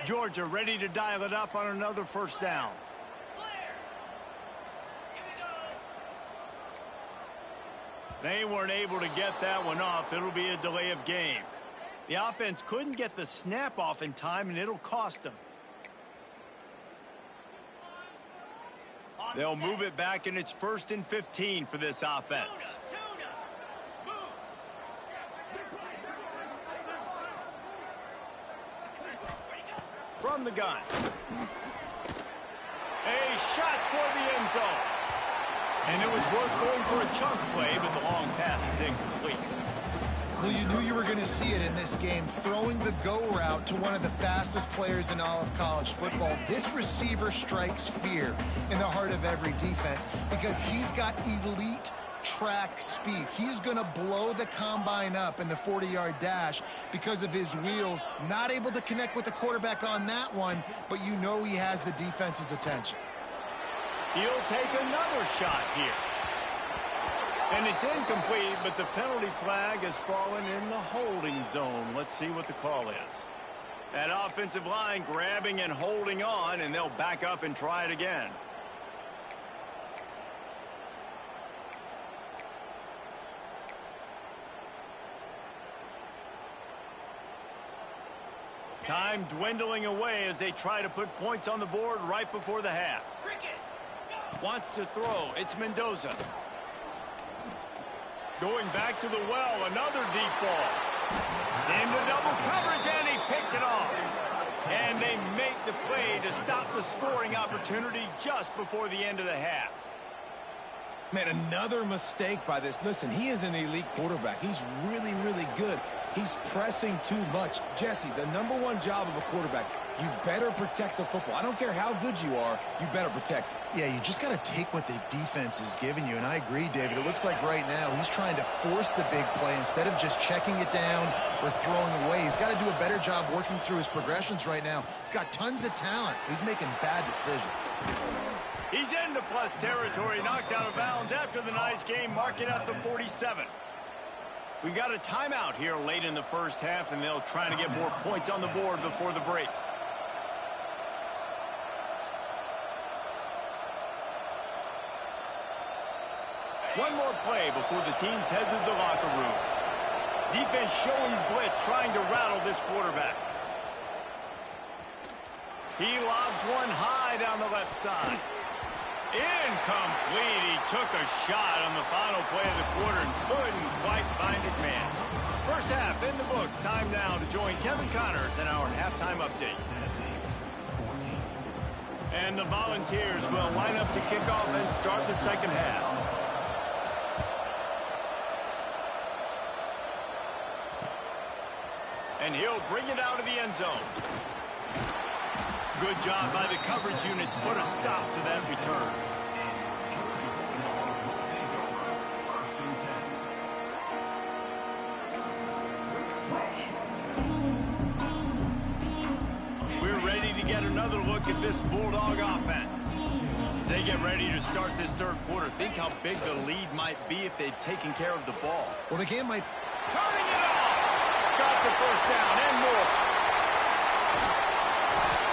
Georgia ready to dial it up on another first down. They weren't able to get that one off. It'll be a delay of game. The offense couldn't get the snap off in time, and it'll cost them. They'll move it back, and it's 1st and 15 for this offense. From the gun. A shot toward the end zone. And it was worth going for a chunk play, but the long pass is incomplete. Well, you knew you were going to see it in this game, throwing the go route to one of the fastest players in all of college football. This receiver strikes fear in the heart of every defense because he's got elite track speed. He's going to blow the combine up in the 40-yard dash because of his wheels. Not able to connect with the quarterback on that one, but you know he has the defense's attention. He'll take another shot here. And it's incomplete, but the penalty flag has fallen in the holding zone. Let's see what the call is. That offensive line grabbing and holding on, and they'll back up and try it again. Time dwindling away as they try to put points on the board right before the half. Wants to throw. It's Mendoza. Going back to the well, another deep ball. Into double coverage, and he picked it off. And they make the play to stop the scoring opportunity just before the end of the half. Man, another mistake by this. Listen, he is an elite quarterback. He's really, really good. He's pressing too much. Jesse, the #1 job of a quarterback, you better protect the football. I don't care how good you are, you better protect it. Yeah, you just got to take what the defense is giving you. And I agree, David. It looks like right now he's trying to force the big play instead of just checking it down or throwing away. He's got to do a better job working through his progressions right now. He's got tons of talent. He's making bad decisions. He's into plus territory, knocked out of bounds after the nice game, marking up the 47. We got a timeout here late in the first half, and they'll try to get more points on the board before the break. One more play before the teams head to the locker rooms. Defense showing blitz, trying to rattle this quarterback. He lobs one high down the left side. Incomplete. He took a shot on the final play of the quarter and couldn't quite find his man. First half in the books. Time now to join Kevin Connors in our halftime update. And the Volunteers will line up to kick off and start the second half. And he'll bring it out of the end zone. Good job by the coverage unit to put a stop to that return. We're ready to get another look at this Bulldog offense. As they get ready to start this third quarter, think how big the lead might be if they'd taken care of the ball. Well, the game might... Turning it off! Got the first down and more.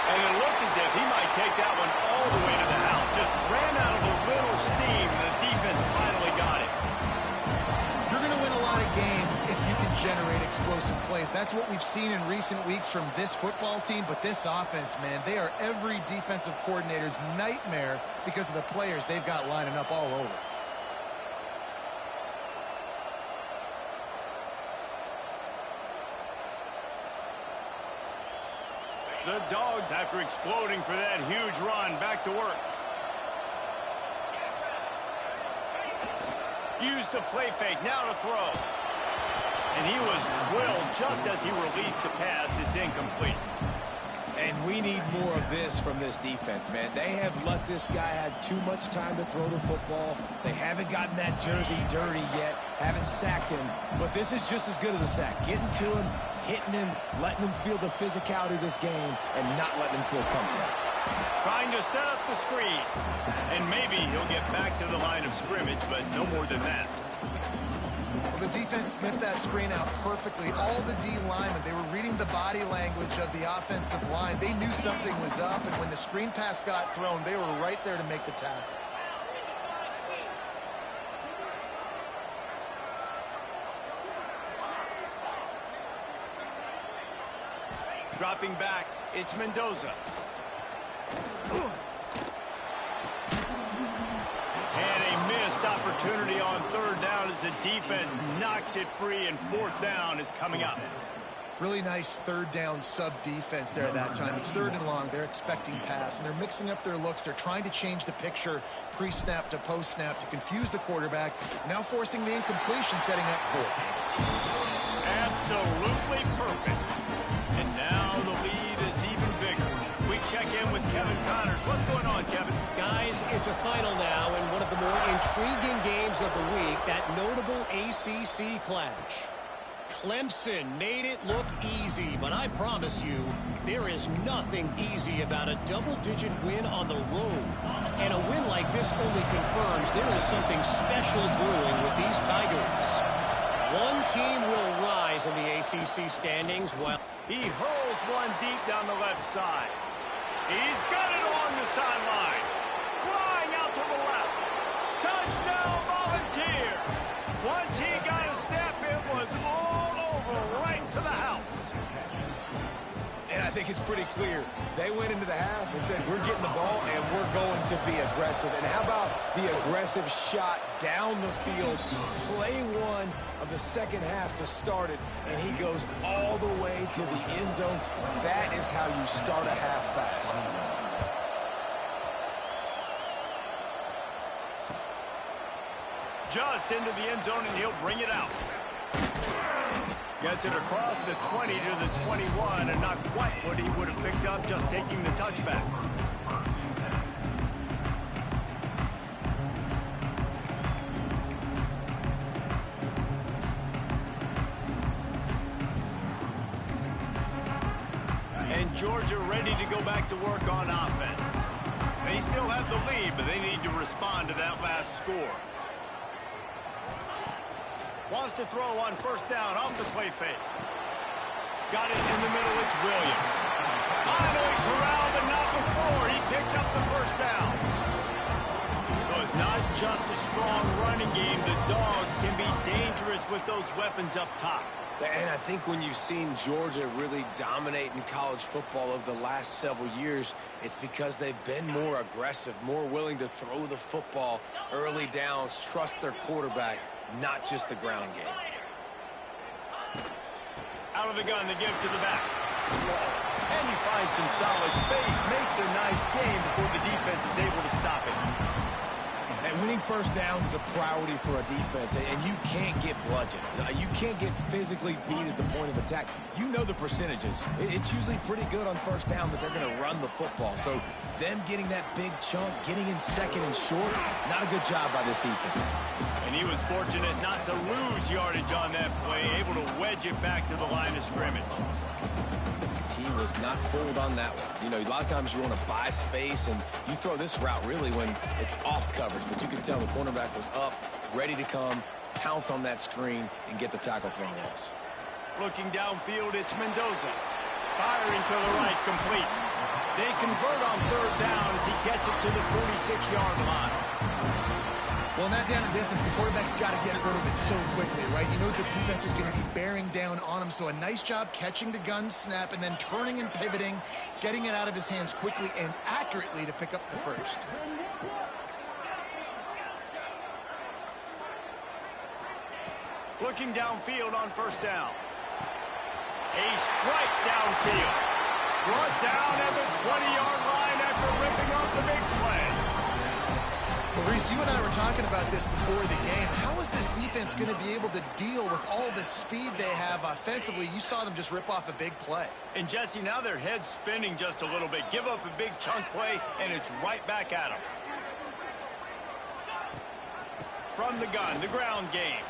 And it looked as if he might take that one all the way to the house. Just ran out of a little steam, and the defense finally got it. You're going to win a lot of games if you can generate explosive plays. That's what we've seen in recent weeks from this football team. But this offense, man, they are every defensive coordinator's nightmare because of the players they've got lining up all over. The Dogs, after exploding for that huge run, back to work. Used the play fake, now to throw. And he was drilled just as he released the pass. It's incomplete. And we need more of this from this defense, man. They have let this guy have too much time to throw the football. They haven't gotten that jersey dirty yet, haven't sacked him. But this is just as good as a sack. Getting to him, hitting him, letting him feel the physicality of this game, and not letting him feel comfortable. Trying to set up the screen. And maybe he'll get back to the line of scrimmage, but no more than that. Well, the defense sniffed that screen out perfectly. All the D linemen, they were reading the body language of the offensive line. They knew something was up, and when the screen pass got thrown, they were right there to make the tackle. Dropping back, it's Mendoza. And a missed opportunity on third down as the defense knocks it free, and fourth down is coming up. Really nice third down sub defense there at that time. It's third and long. They're expecting pass, and they're mixing up their looks. They're trying to change the picture pre-snap to post-snap to confuse the quarterback, now forcing the incompletion, setting up fourth. Absolutely perfect. And now the lead is even bigger. We check in with Kevin Connors. What's going on, Kevin? Guys, it's a final now in one of the more intriguing games of the week, that notable ACC clash. Clemson made it look easy, but I promise you, there is nothing easy about a double-digit win on the road. And a win like this only confirms there is something special brewing with these Tigers. One team will rise in the ACC standings while he hurls one deep down the left side. He's got it along the sideline. Flying out to the left. Touchdown Volunteers. Once he got a step, it was all over right to the house. And I think it's pretty clear. They went into the half and said, we're getting the ball and we're going to be aggressive. And how about the aggressive shot down the field? Play one of the second half to start it, and he goes all the way to the end zone. That is how you start a half fast. Just into the end zone, and he'll bring it out. Gets it across the 20 to the 21, and not quite what he would have picked up just taking the touchback. And Georgia ready to go back to work on offense. They still have the lead, but they need to respond to that last score. Wants to throw on first down off the play fake. Got it in the middle, it's Williams. Finally corralled, and not before he picks up the first down. So it's not just a strong running game. The Dogs can be dangerous with those weapons up top. And I think when you've seen Georgia really dominate in college football over the last several years, it's because they've been more aggressive, more willing to throw the football early downs, trust their quarterback, not just the ground game. Out of the gun, the give to the back. And he finds some solid space, makes a nice game before the defense is able to stop it. And winning first downs is a priority for a defense, and you can't get bludgeoned. You can't get physically beat at the point of attack. You know the percentages. It's usually pretty good on first down that they're going to run the football. So them getting that big chunk, getting in second and short, not a good job by this defense. And he was fortunate not to lose yardage on that play, able to wedge it back to the line of scrimmage. He was not fooled on that one. You know, a lot of times you want to buy space, and you throw this route really when it's off coverage. But you can tell the cornerback was up, ready to come, pounce on that screen, and get the tackle for a loss. Looking downfield, it's Mendoza. Firing to the right, complete. They convert on third down as he gets it to the 46-yard line. Well, in that down and distance, the quarterback's got to get rid of it so quickly, right? He knows the defense is going to be bearing down on him, so a nice job catching the gun snap and then turning and pivoting, getting it out of his hands quickly and accurately to pick up the first. Looking downfield on first down. A strike downfield. Brought down at the 20-yard line after ripping off the big play. Well, Reese, you and I were talking about this before the game. How is this defense going to be able to deal with all the speed they have offensively? You saw them just rip off a big play. And, Jesse, now their head's spinning just a little bit. Give up a big chunk play, and it's right back at them. From the gun, the ground game.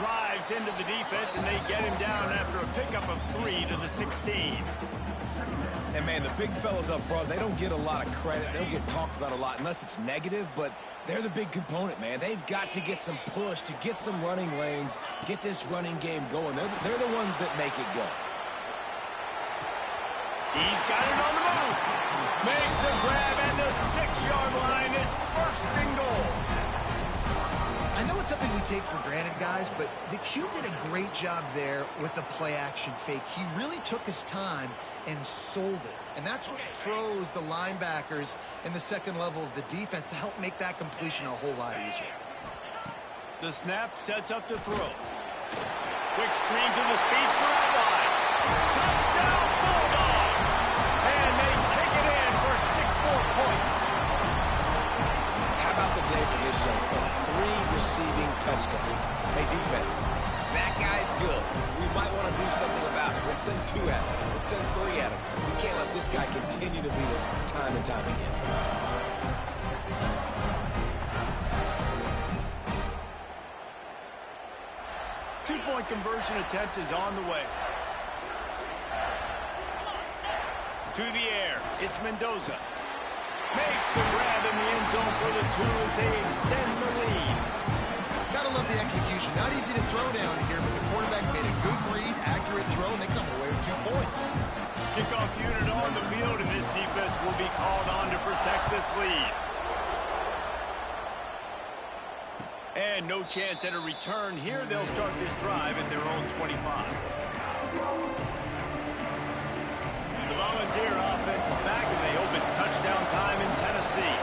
drives into the defense, and they get him down after a pickup of 3 to the 16. And, man, the big fellas up front, they don't get a lot of credit. They don't get talked about a lot unless it's negative, but they're the big component, man. They've got to get some push to get some running lanes, get this running game going. They're the ones that make it go. He's got it on the move. Makes the grab at the 6-yard line. It's 1st and goal. I know it's something we take for granted, guys, but the Q did a great job there with the play-action fake. He really took his time and sold it. And that's what froze the linebackers in the second level of the defense to help make that completion a whole lot easier. The snap sets up to throw. Quick screen to the speedster out wide. Touchdown, Bulldogs! And they take it in for 6 more points. How about the day for this young fella? 3 receiving touchdowns. Hey, defense, that guy's good. We might want to do something about it. Let's send 2 at him. Let's send 3 at him. We can't let this guy continue to beat us time and time again. Two-point conversion attempt is on the way. To the air, it's Mendoza. Makes the grab in the end zone for the 2 as they extend the lead. Gotta love the execution. Not easy to throw down here, but the quarterback made a good read, accurate throw, and they come away with 2 points. Kickoff unit on the field, and this defense will be called on to protect this lead. And no chance at a return here. They'll start this drive at their own 25. The Volunteer offense is back, and they hope it's touchdown time in Tennessee.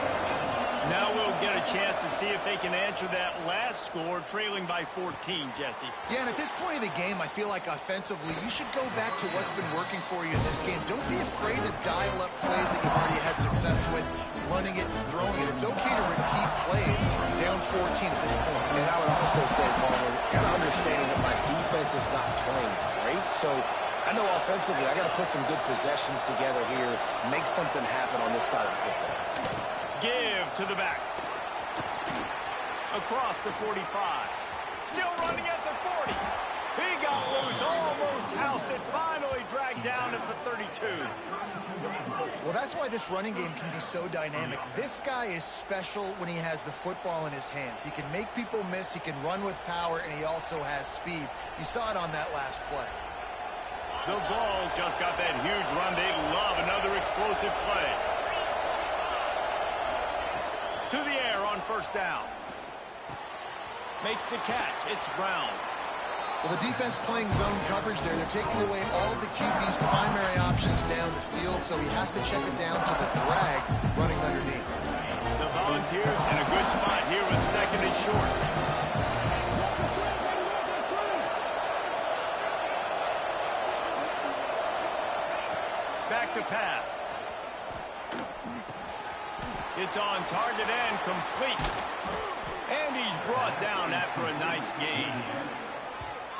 Now we'll get a chance to see if they can answer that last score, trailing by 14, Jesse. Yeah, and at this point in the game, I feel like offensively, you should go back to what's been working for you in this game. Don't be afraid to dial up plays that you've already had success with, running it and throwing it. It's okay to repeat plays down 14 at this point. And I would also say, Palmer, kind of understanding that my defense is not playing great, so I know offensively I got to put some good possessions together here, make something happen on this side of the football. Give to the back. Across the 45. Still running at the 40. He got loose, almost housed it, finally dragged down at the 32. Well, that's why this running game can be so dynamic. This guy is special when he has the football in his hands. He can make people miss, he can run with power, and he also has speed. You saw it on that last play. The Vols just got that huge run. They love another explosive play. To the air on 1st down. Makes the catch. It's Brown. Well, the defense playing zone coverage there. They're taking away all of the QB's primary options down the field, so he has to check it down to the drag running underneath. The Volunteers in a good spot here with 2nd and short. Back to pass. It's on target and complete. And he's brought down after a nice gain.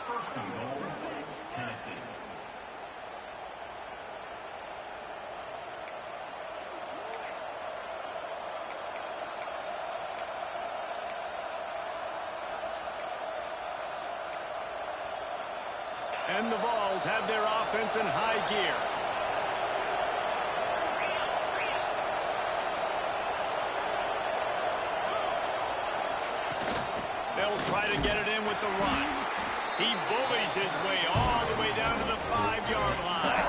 1st and goal, Tennessee. And the Vols have their offense in high gear. They'll try to get it in with the run. He bullies his way all the way down to the 5-yard line.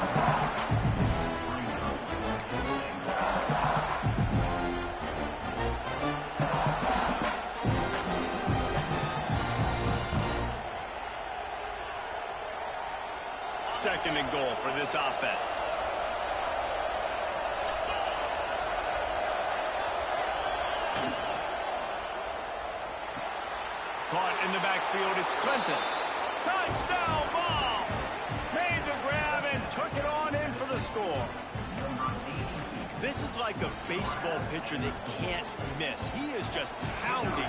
Second and goal for this offense. Caught in the backfield, it's Clinton. Touchdown Vols! Made the grab and took it on in for the score. This is like a baseball pitcher that can't miss. He is just pounding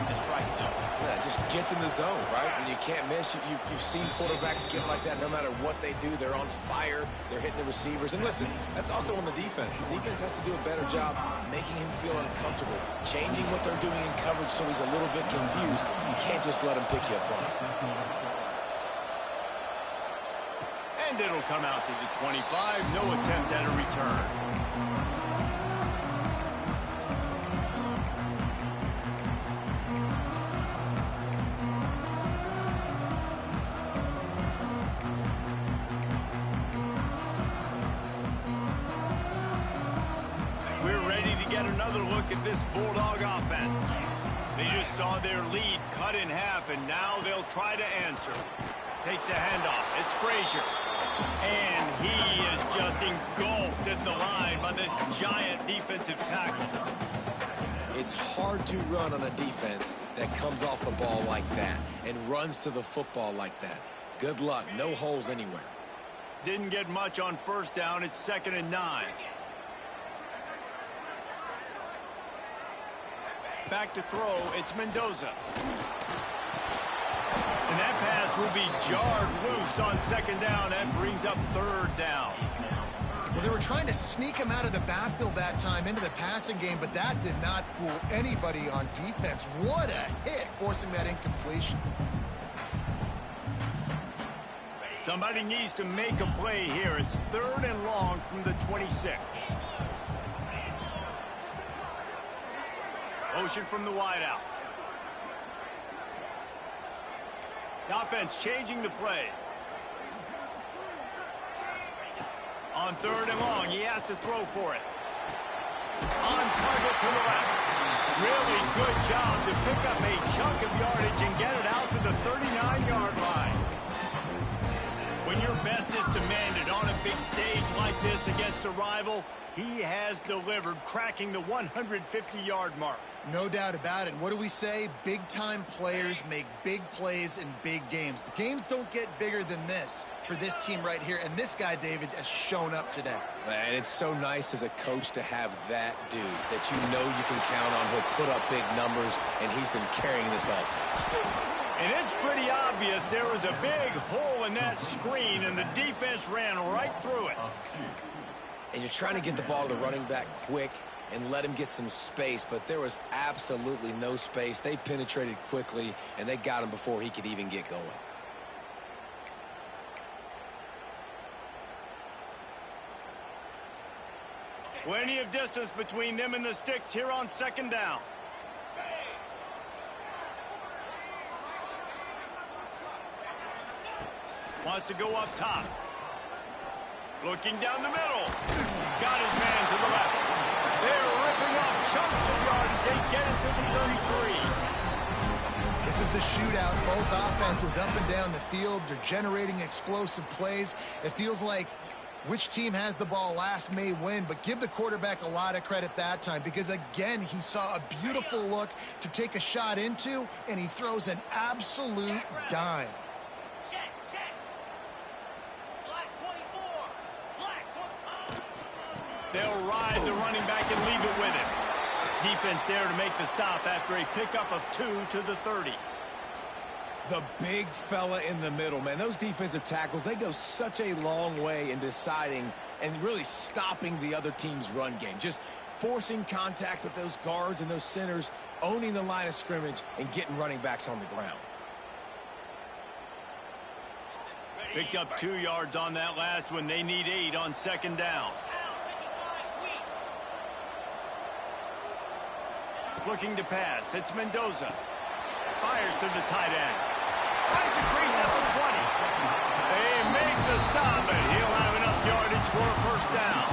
the strike zone. Yeah, just gets in the zone, right? When you can't miss, you've seen quarterbacks get like that no matter what they do. They're on fire. They're hitting the receivers. And listen, that's also on the defense. The defense has to do a better job making him feel uncomfortable, changing what they're doing in coverage so he's a little bit confused. You can't just let him pick you apart. And it'll come out to the 25. No attempt at a return. We're ready to get another look at this Bulldog offense. They just saw their lead cut in half, and now they'll try to answer. Takes a handoff. It's Frazier. And he is just engulfed at the line by this giant defensive tackle. It's hard to run on a defense that comes off the ball like that and runs to the football like that. Good luck. No holes anywhere. Didn't get much on first down. It's 2nd and 9. Back to throw. It's Mendoza. And that pass will be jarred loose on 2nd down. That brings up 3rd down. Well, they were trying to sneak him out of the backfield that time into the passing game, but that did not fool anybody on defense. What a hit, forcing that incompletion. Somebody needs to make a play here. It's 3rd and long from the 26. Motion from the wideout. The offense changing the play. On 3rd and long, he has to throw for it. On target to the left. Really good job to pick up a chunk of yardage and get it out to the 39-yard line. When your best is demanded on a big stage like this against a rival, he has delivered, cracking the 150-yard mark. No doubt about it. What do we say? Big-time players make big plays in big games. The games don't get bigger than this for this team right here, and this guy, David, has shown up today. Man, it's so nice as a coach to have that dude that you know you can count on. He'll put up big numbers, and he's been carrying this offense. And it's pretty obvious there was a big hole in that screen, and the defense ran right through it. And you're trying to get the ball to the running back quick and let him get some space, but there was absolutely no space. They penetrated quickly, and they got him before he could even get going. Plenty of distance between them and the sticks here on 2nd down. Wants to go up top. Looking down the middle. Got his man to the left. They're ripping off chunks of yardage. They get it to the 33. This is a shootout. Both offenses up and down the field. They're generating explosive plays. It feels like which team has the ball last may win, but give the quarterback a lot of credit that time because, again, he saw a beautiful look to take a shot into, and he throws an absolute dime. They'll ride the running back and leave it with him. Defense there to make the stop after a pickup of 2 to the 30. The big fella in the middle, man. Those defensive tackles, they go such a long way in deciding and really stopping the other team's run game. Just forcing contact with those guards and those centers, owning the line of scrimmage, and getting running backs on the ground. Picked up 2 yards on that last one. They need 8 on 2nd down. Looking to pass. It's Mendoza. Fires to the tight end. Finds a crease at the 20. They make the stop, and he'll have enough yardage for a 1st down.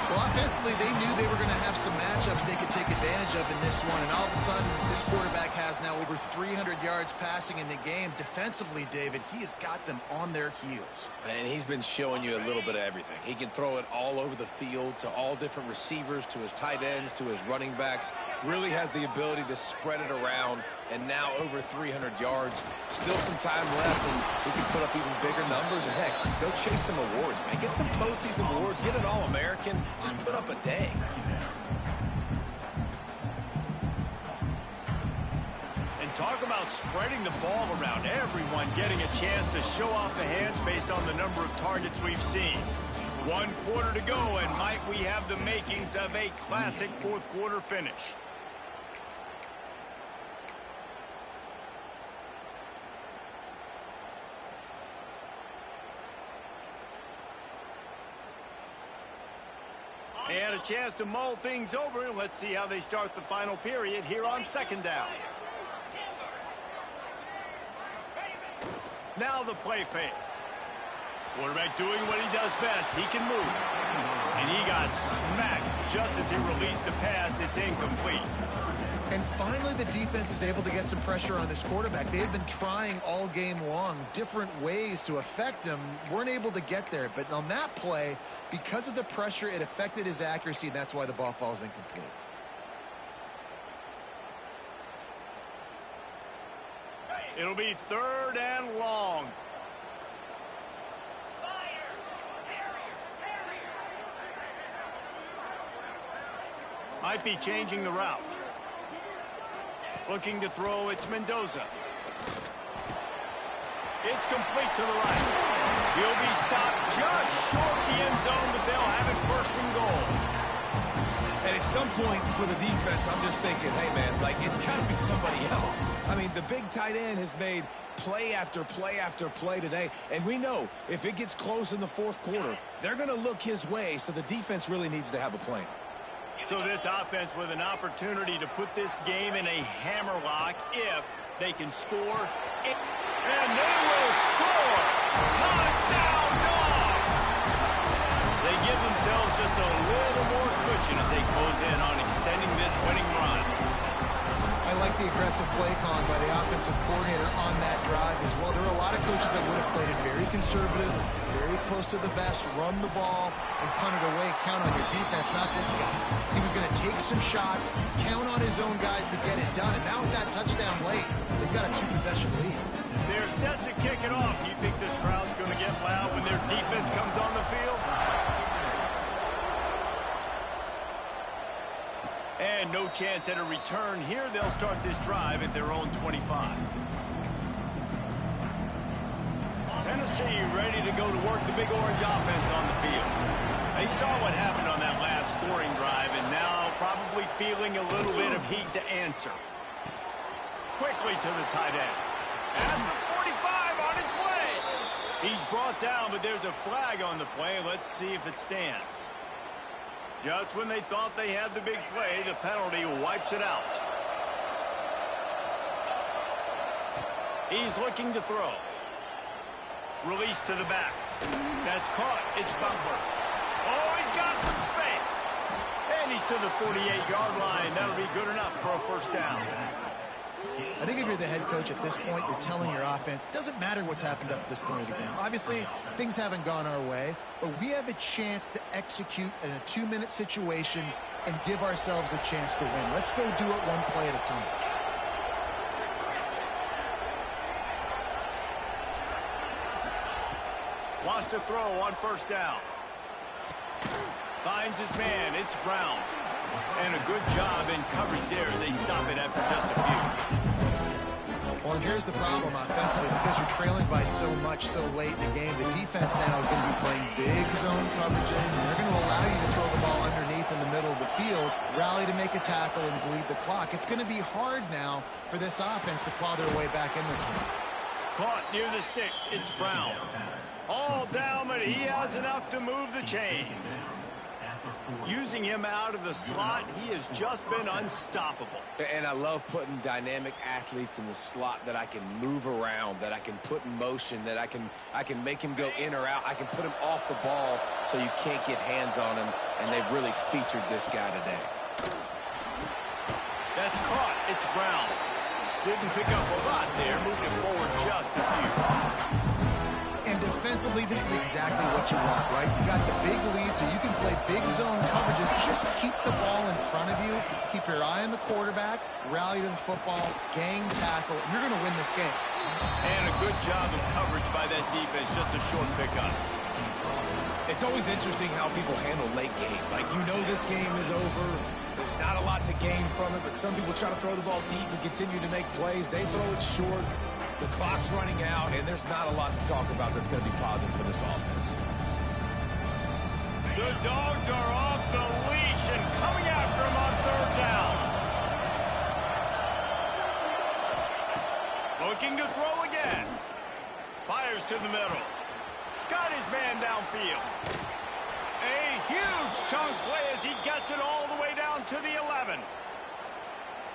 Well, offensively, they knew they were going to have some matchups they could take advantage of in this one, and all of a sudden, this quarterback has now over 300 yards passing in the game. Defensively, David, he has got them on their heels. And he's been showing you a little bit of everything. He can throw it all over the field to all different receivers, to his tight ends, to his running backs. Really has the ability to spread it around, and now over 300 yards. Still some time left, and he can put up even bigger numbers. And, heck, go chase some awards, man. Get some postseason awards. Get an All-American. Just put up a day. And Talk about spreading the ball around. Everyone getting a chance to show off the hands based on the number of targets we've seen. 1 quarter to go, and might we have the makings of a classic fourth quarter finish. And a chance to mull things over. Let's see how they start the final period here on second down. Now the play fake. Quarterback doing what he does best. He can move. And he got smacked just as he released the pass. It's incomplete. And finally, the defense is able to get some pressure on this quarterback. They had been trying all game long different ways to affect him. Weren't able to get there. But on that play, because of the pressure, it affected his accuracy, and that's why the ball falls incomplete. It'll be 3rd and long. Might be changing the route. Looking to throw, it's Mendoza. It's complete to the right. He'll be stopped just short the end zone, but they'll have it 1st and goal. And at some point for the defense, I'm just thinking, hey, man, like, it's got to be somebody else. I mean, the big tight end has made play after play after play today. And we know if it gets close in the 4th quarter, they're going to look his way, so the defense really needs to have a plan. So this offense with an opportunity to put this game in a hammerlock if they can score. And they will score! Touchdown, Dogs! They give themselves just a little more cushion as they close in on extending this winning run. I like the aggressive play calling by the offensive coordinator on that drive as well. There are a lot of coaches that would have played it very conservative, very close to the vest, run the ball, and punt it away. Count on your defense, not this guy. He was going to take some shots, count on his own guys to get it done. And now with that touchdown late, they've got a 2-possession lead. They're set to kick it off. You think this crowd's going to get loud when their defense comes on the field? And no chance at a return here. They'll start this drive at their own 25. Tennessee ready to go to work the Big Orange offense on the field. They saw what happened on that last scoring drive, and now probably feeling a little bit of heat to answer. Quickly to the tight end. At the 45 on his way. He's brought down, but there's a flag on the play. Let's see if it stands. Just when they thought they had the big play, the penalty wipes it out. He's looking to throw. Release to the back. That's caught. It's Butler. Oh, he's got some space. And he's to the 48-yard line. That'll be good enough for a 1st down. I think if you're the head coach at this point, you're telling your offense, it doesn't matter what's happened up to this point of the game. Obviously, things haven't gone our way, but we have a chance to execute in a 2-minute situation and give ourselves a chance to win. Let's go do it one play at a time. Wants to throw on 1st down. Finds his man. It's Brown. And a good job in coverage there as they stop it after just a few. Well, and here's the problem offensively. Because you're trailing by so much so late in the game, the defense now is going to be playing big zone coverages, and they're going to allow you to throw the ball underneath in the middle of the field, rally to make a tackle, and bleed the clock. It's going to be hard now for this offense to claw their way back in this one. Caught near the sticks. It's Brown. All down, but he has enough to move the chains. Using him out of the slot, he has just been unstoppable. And I love putting dynamic athletes in the slot that I can move around, that I can put in motion, that I can make him go in or out. I can put him off the ball so you can't get hands on him, and they've really featured this guy today. That's caught. It's Brown. Didn't pick up a lot there, moved it forward just a few. And defensively, this is exactly what you want, right? You got the big lead, so you can play big zone coverages. Just keep the ball in front of you. Keep your eye on the quarterback. Rally to the football. Gang tackle. You're going to win this game. And a good job of coverage by that defense. Just a short pickup. It's always interesting how people handle late game. Like, you know this game is over. There's not a lot to gain from it, but some people try to throw the ball deep and continue to make plays. They throw it short. The clock's running out, and there's not a lot to talk about that's going to be positive for this offense. The Dogs are off the leash and coming after him on third down. Looking to throw again. Fires to the middle. Got his man downfield. A huge chunk play as he gets it all the way down to the 11.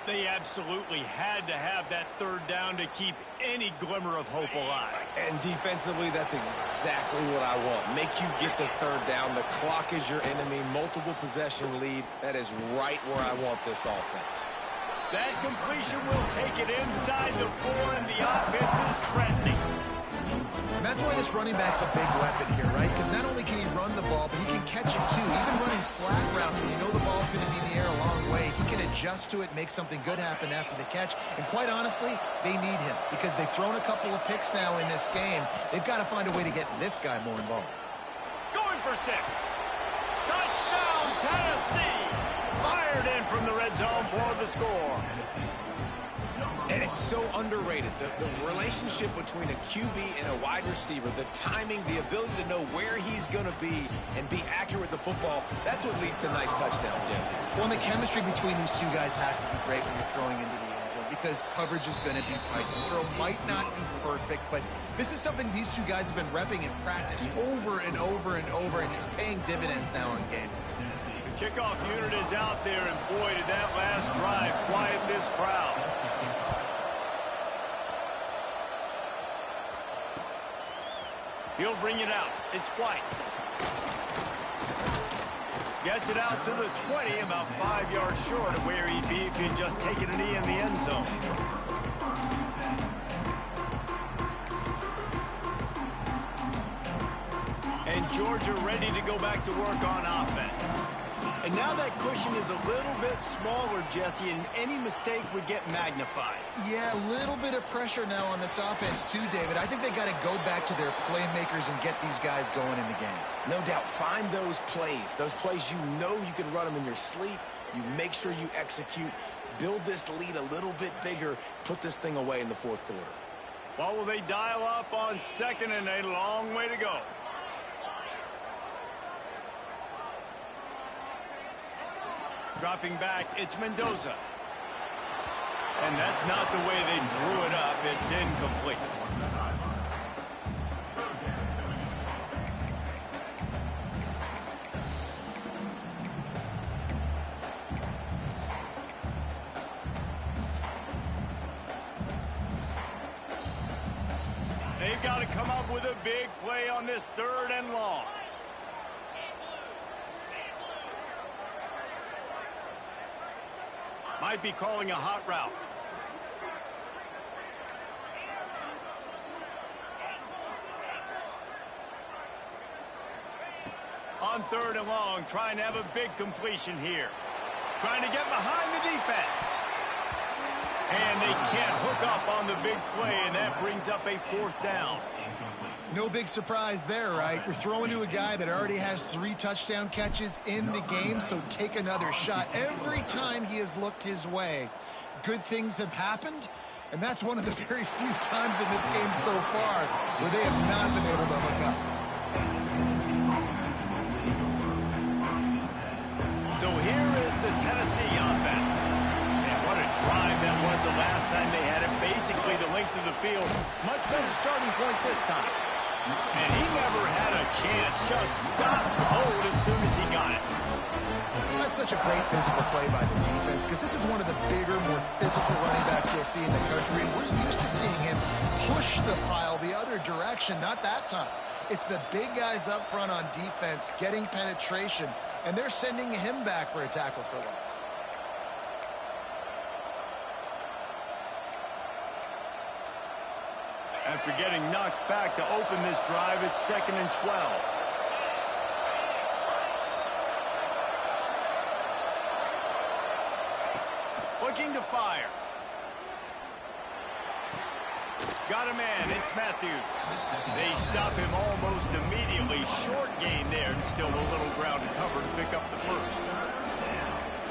They absolutely had to have that third down to keep any glimmer of hope alive. And defensively, that's exactly what I want. Make you get the third down. The clock is your enemy. Multiple possession lead. That is right where I want this offense. That completion will take it inside the 4, and the offense is threatening. And that's why this running back's a big weapon here, right? Because not only can he run the ball, but he can catch it too. Even running flat routes when you know the ball's going to be in the air a long way, he can adjust to it, make something good happen after the catch. And quite honestly, they need him because they've thrown a couple of picks now in this game. They've got to find a way to get this guy more involved. Going for 6. Touchdown, Tennessee. Fired in from the red zone for the score. And it's so underrated. The relationship between a QB and a wide receiver, the timing, the ability to know where he's going to be and be accurate with the football, that's what leads to nice touchdowns, Jesse. Well, and the chemistry between these two guys has to be great when you're throwing into the end zone because coverage is going to be tight. The throw might not be perfect, but this is something these two guys have been repping in practice over and over and over, and it's paying dividends now in game. The kickoff unit is out there, and boy, did that last drive quiet this crowd. He'll bring it out. It's White. Gets it out to the 20, about 5 yards short of where he'd be if he'd just taken a knee in the end zone. And Georgia ready to go back to work on offense. And now that cushion is a little bit smaller, Jesse, and any mistake would get magnified. Yeah, a little bit of pressure now on this offense too, David. I think they got to go back to their playmakers and get these guys going in the game. No doubt. Find those plays you know you can run them in your sleep. You make sure you execute. Build this lead a little bit bigger. Put this thing away in the fourth quarter. What will they dial up on second and a long way to go? Dropping back, it's Mendoza. And that's not the way they drew it up. It's incomplete. They've got to come up with a big play on this third and long. Might be calling a hot route. On third and long, trying to have a big completion here. Trying to get behind the defense. And they can't hook up on the big play, and that brings up a fourth down. No big surprise there, right? We're throwing to a guy that already has 3 touchdown catches in the game, so take another shot. Every time he has looked his way, good things have happened, and that's one of the very few times in this game so far where they have not been able to hook up. So here is the Tennessee offense. And what a drive that was the last time they had it. Basically the length of the field. Much better starting point this time. And he never had a chance. Just stopped cold as soon as he got it. That's such a great physical play by the defense because this is one of the bigger, more physical running backs you'll see in the country. And we're used to seeing him push the pile the other direction. Not that time. It's the big guys up front on defense getting penetration, and they're sending him back for a tackle for loss. After getting knocked back to open this drive, it's 2nd and 12. Looking to fire. Got a man. It's Matthews. They stop him almost immediately. Short gain there, and still a little ground to cover to pick up the first.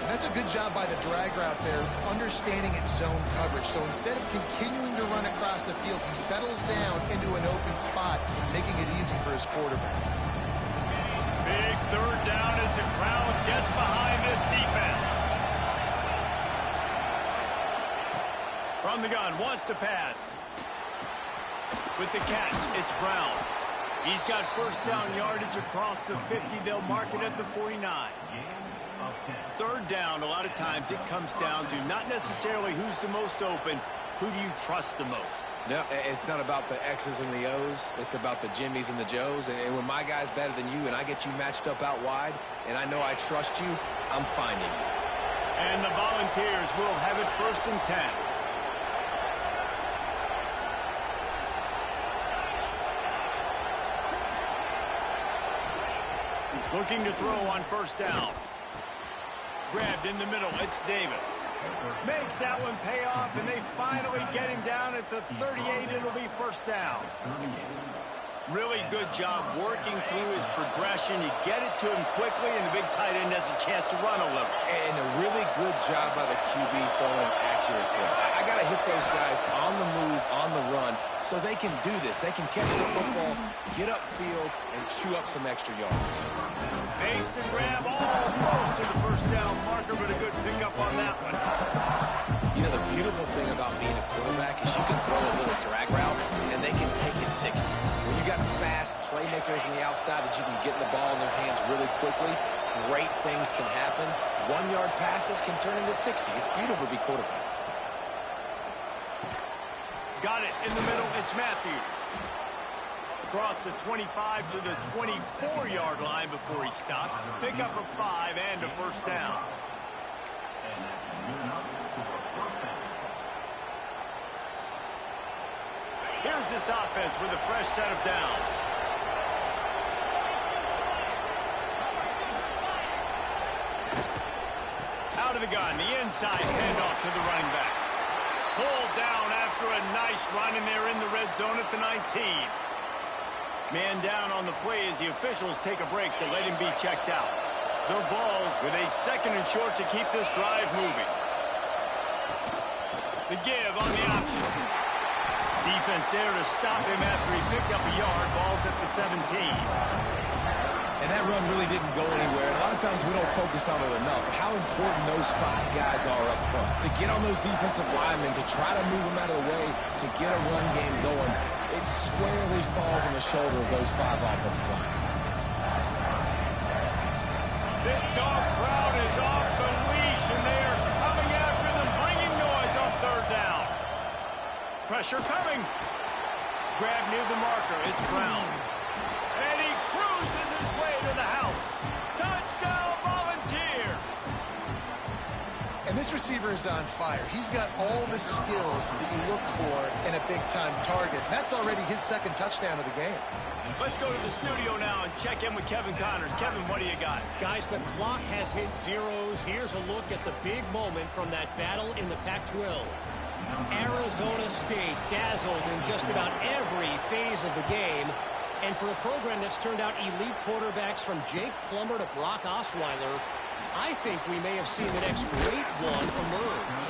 That's a good job by the drag route there, understanding its zone coverage. So instead of continuing to run across the field, he settles down into an open spot, making it easy for his quarterback. Big third down as the crowd gets behind this defense. From the gun, wants to pass. With the catch, it's Brown. He's got first down yardage across the 50. They'll mark it at the 49. Third down, a lot of times it comes down to not necessarily who's the most open, who do you trust the most? No, it's not about the X's and the O's. It's about the Jimmies and the Joes. And when my guy's better than you and I get you matched up out wide and I know I trust you, I'm finding you. And the Volunteers will have it first and 10. Looking to throw on first down. Grabbed in the middle, it's Davis. Makes that one pay off, and they finally get him down at the 38. It'll be first down. Really good job working through his progression. You get it to him quickly, and the big tight end has a chance to run a little. And a really good job by the QB throwing an accurate throw. I got to hit those guys on the move, on the run, so they can do this. They can catch the football, get upfield, and chew up some extra yards. Makes the grab almost to the first down marker, but a good pickup on that one. You know, the beautiful thing about being a quarterback is you can throw a little drag route, and they can take it 60. When you got fast playmakers on the outside that you can get the ball in their hands really quickly, great things can happen. 1-yard passes can turn into 60. It's beautiful to be quarterback. Got it in the middle. It's Matthews. Across the 25 to the 24-yard line before he stopped. Pick up a 5 and a first down. Here's this offense with a fresh set of downs. Out of the gun, the inside handoff to the running back. Pulled down after a nice run, and they're in the red zone at the 19. Man down on the play as the officials take a break to let him be checked out. The Vols with a second and short to keep this drive moving. The give on the option. Defense there to stop him after he picked up a yard. Ball's at the 17. And that run really didn't go anywhere. A lot of times we don't focus on it enough. How important those 5 guys are up front. To get on those defensive linemen, to try to move them out of the way, to get a run game going, it squarely falls on the shoulder of those 5 offensive linemen. This dog crowd is off the leash, and they are coming after them, bringing noise on third down. Pressure coming. Grab near the marker. It's Brown. And he cruises his way to the house. Touchdown, Volunteers. And this receiver is on fire. He's got all the skills that you look for in a big-time target. And that's already his second touchdown of the game. Let's go to the studio now and check in with Kevin Connors. Kevin, what do you got? Guys, the clock has hit zeros. Here's a look at the big moment from that battle in the Pac-12. Arizona State dazzled in just about every phase of the game. And for a program that's turned out elite quarterbacks from Jake Plummer to Brock Osweiler, I think we may have seen the next great one emerge.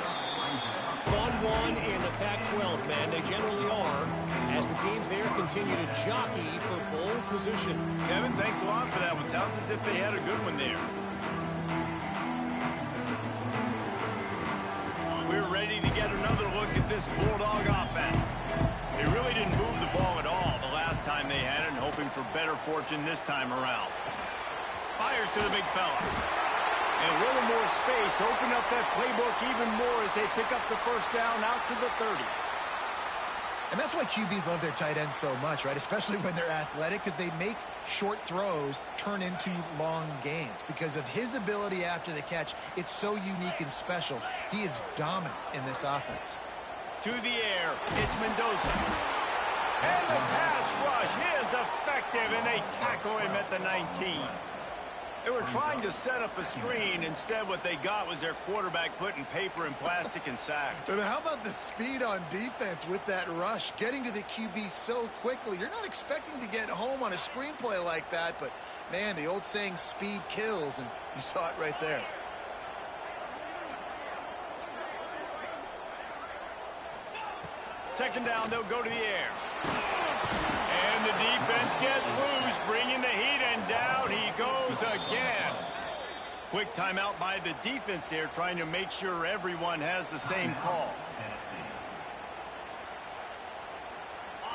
Fun one in the Pac-12, man. They generally are, as the teams there continue to jockey for bowl position. Kevin, thanks a lot for that one. Sounds as if they had a good one there. We're ready to get another look at this Bulldog offense. They really didn't move the ball at all the last time they had it, and hoping for better fortune this time around. Fires to the big fella. And a little more space. Open up that playbook even more as they pick up the first down out to the 30. And that's why QBs love their tight ends so much, right? Especially when they're athletic, because they make short throws turn into long gains. Because of his ability after the catch, it's so unique and special. He is dominant in this offense. To the air, it's Mendoza. And the pass rush is effective, and they tackle him at the 19. They were trying to set up a screen. Instead, what they got was their quarterback putting paper and plastic and sack. But how about the speed on defense with that rush, getting to the QB so quickly? You're not expecting to get home on a screenplay like that, but, man, the old saying, speed kills, and you saw it right there. Second down, they'll go to the air. And the defense gets loose, bringing the heat, and down he goes again. Quick timeout by the defense there, trying to make sure everyone has the same call.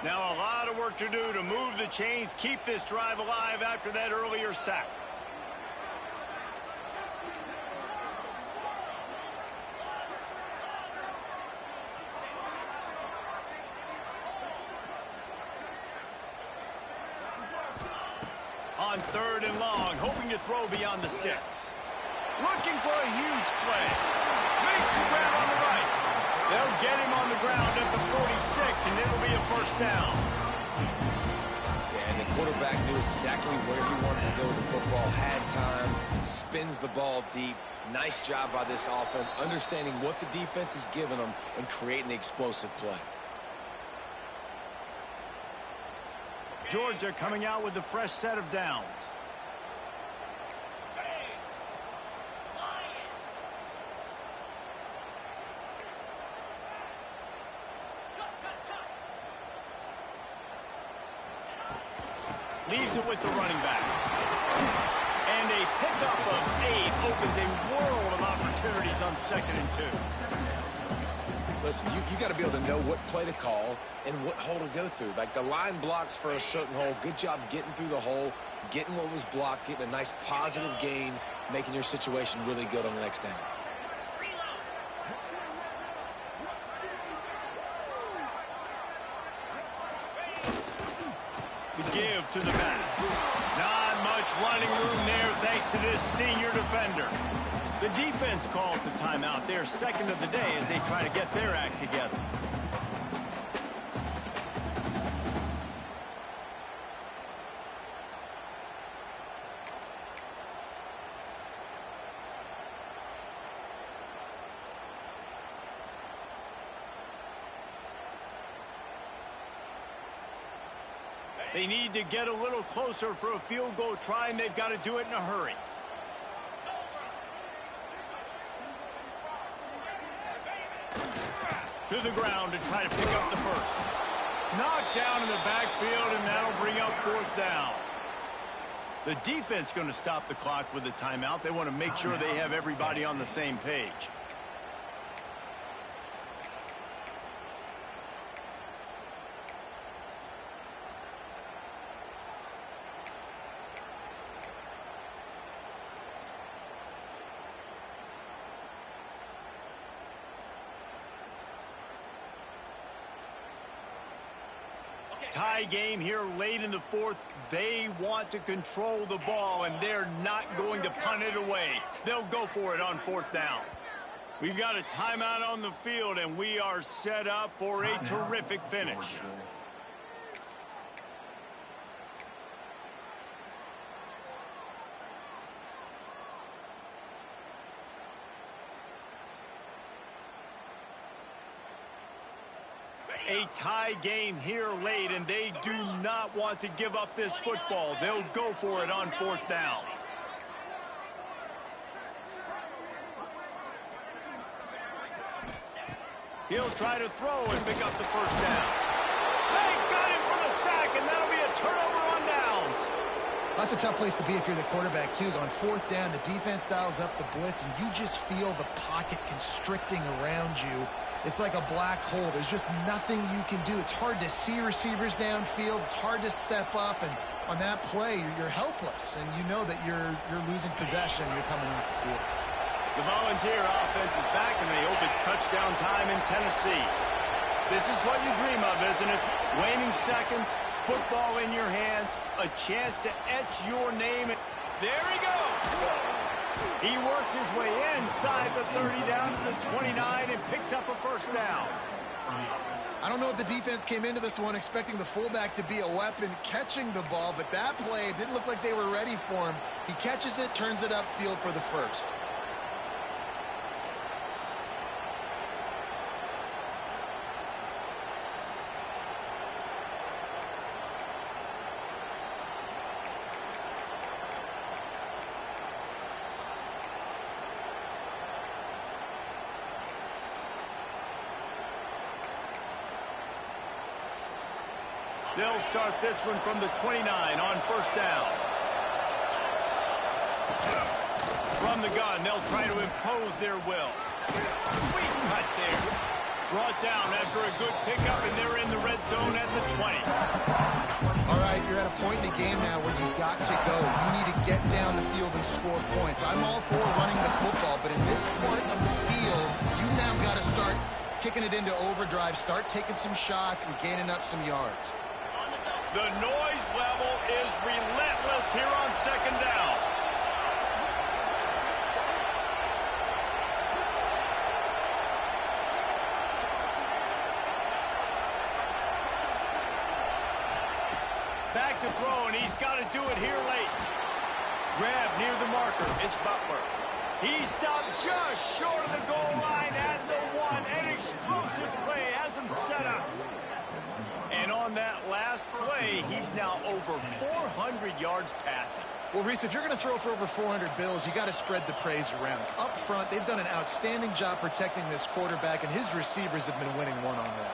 Now a lot of work to do to move the chains, keep this drive alive after that earlier sack. On third and long, hoping to throw beyond the sticks. Looking for a huge play. Makes the grab on the right. They'll get him on the ground at the 46, and it'll be a first down. Yeah, and the quarterback knew exactly where he wanted to go with the football, had time, spins the ball deep. Nice job by this offense, understanding what the defense is giving them and creating the explosive play. Georgia coming out with a fresh set of downs. Leaves it with the running back. And a pickup of 8 opens a world of opportunities on 2nd and 2. Listen, you got to be able to know what play to call and what hole to go through. Like the line blocks for a certain hole. Good job getting through the hole, getting what was blocked, getting a nice positive gain, making your situation really good on the next down. The give to the back. Not much running room there thanks to this senior defender. The defense calls the timeout. They're second of the day as they try to get their act together. They need to get a little closer for a field goal try, and they've got to do it in a hurry. To the ground to try to pick up the first. Knocked down in the backfield, and that'll bring up 4th down. The defense going to stop the clock with a timeout. They want to make sure they have everybody on the same page. Tie game here late in the 4th. They want to control the ball, and they're not going to punt it away. They'll go for it on 4th down. We've got a timeout on the field, and we are set up for a terrific finish. A tie game here late, and they do not want to give up this football. They'll go for it on 4th down. He'll try to throw and pick up the first down. They got him for the sack, and that'll be a turnover on downs. That's a tough place to be if you're the quarterback, too. On 4th down, the defense dials up the blitz, and you just feel the pocket constricting around you. It's like a black hole. There's just nothing you can do. It's hard to see receivers downfield. It's hard to step up, and on that play, you're helpless, and you know that you're losing possession. You're coming off the field. The Volunteer offense is back, and they hope it's touchdown time in Tennessee. This is what you dream of, isn't it? Waning seconds, football in your hands, a chance to etch your name. There he goes. He works his way inside the 30 down to the 29 and picks up a first down. I don't know if the defense came into this one expecting the fullback to be a weapon catching the ball, but that play didn't look like they were ready for him. He catches it, turns it upfield for the first. They'll start this one from the 29 on first down. From the gun, they'll try to impose their will. Sweet cut there. Brought down after a good pickup, and they're in the red zone at the 20. All right, you're at a point in the game now where you've got to go. You need to get down the field and score points. I'm all for running the football, but in this part of the field, you now got to start kicking it into overdrive, start taking some shots and gaining up some yards. The noise level is relentless here on second down. Back to throw, and he's got to do it here late. Grab near the marker. It's Butler. He stopped just short of the goal line at the one. An explosive play has him set up. And on that last play, he's now over 400 yards passing. Well, Reese, if you're going to throw for over 400 bills, you got to spread the praise around. Up front, they've done an outstanding job protecting this quarterback, and his receivers have been winning one-on-one.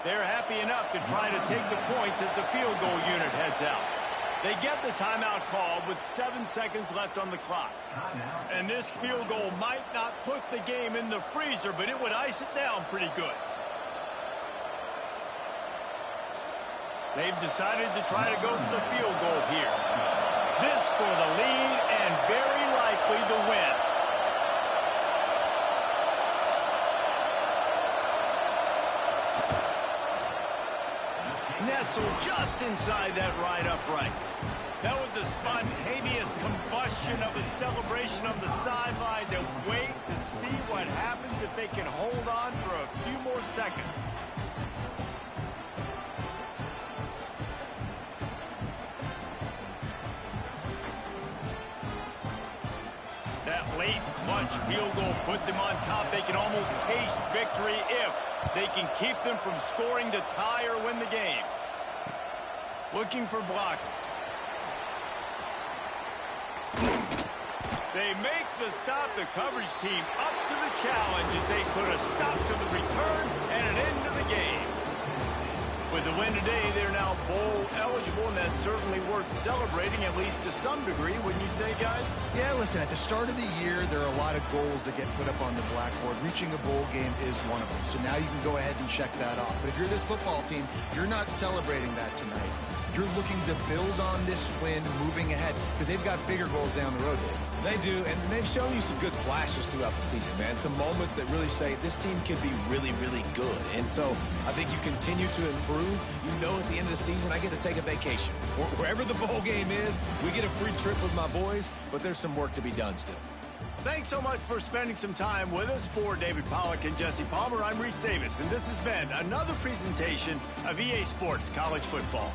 They're happy enough to try to take the points as the field goal unit heads out. They get the timeout call with 7 seconds left on the clock. And this field goal might not put the game in the freezer, but it would ice it down pretty good. They've decided to try to go for the field goal here. This for the lead and very likely the win. Nestled just inside that right upright. That was a spontaneous combustion of a celebration on the sidelines, and wait to see what happens if they can hold on for a few more seconds. That late clutch field goal put them on top. They can almost taste victory if they can keep them from scoring to tie or win the game. Looking for blockers. They make the stop. The coverage team up to the challenge as they put a stop to the return and an end to the game. With the win today, they're now bowl eligible, and that's certainly worth celebrating, at least to some degree, wouldn't you say, guys? Yeah, listen, at the start of the year, there are a lot of goals that get put up on the blackboard. Reaching a bowl game is one of them. So now you can go ahead and check that off. But if you're this football team, you're not celebrating that tonight. You're looking to build on this win moving ahead because they've got bigger goals down the road, Dave. They do, and they've shown you some good flashes throughout the season, man. Some moments that really say this team can be really, really good. And so I think you continue to improve. You know at the end of the season, I get to take a vacation. Wherever the bowl game is, we get a free trip with my boys, but there's some work to be done still. Thanks so much for spending some time with us. For David Pollack and Jesse Palmer, I'm Reese Davis, and this has been another presentation of EA Sports College Football.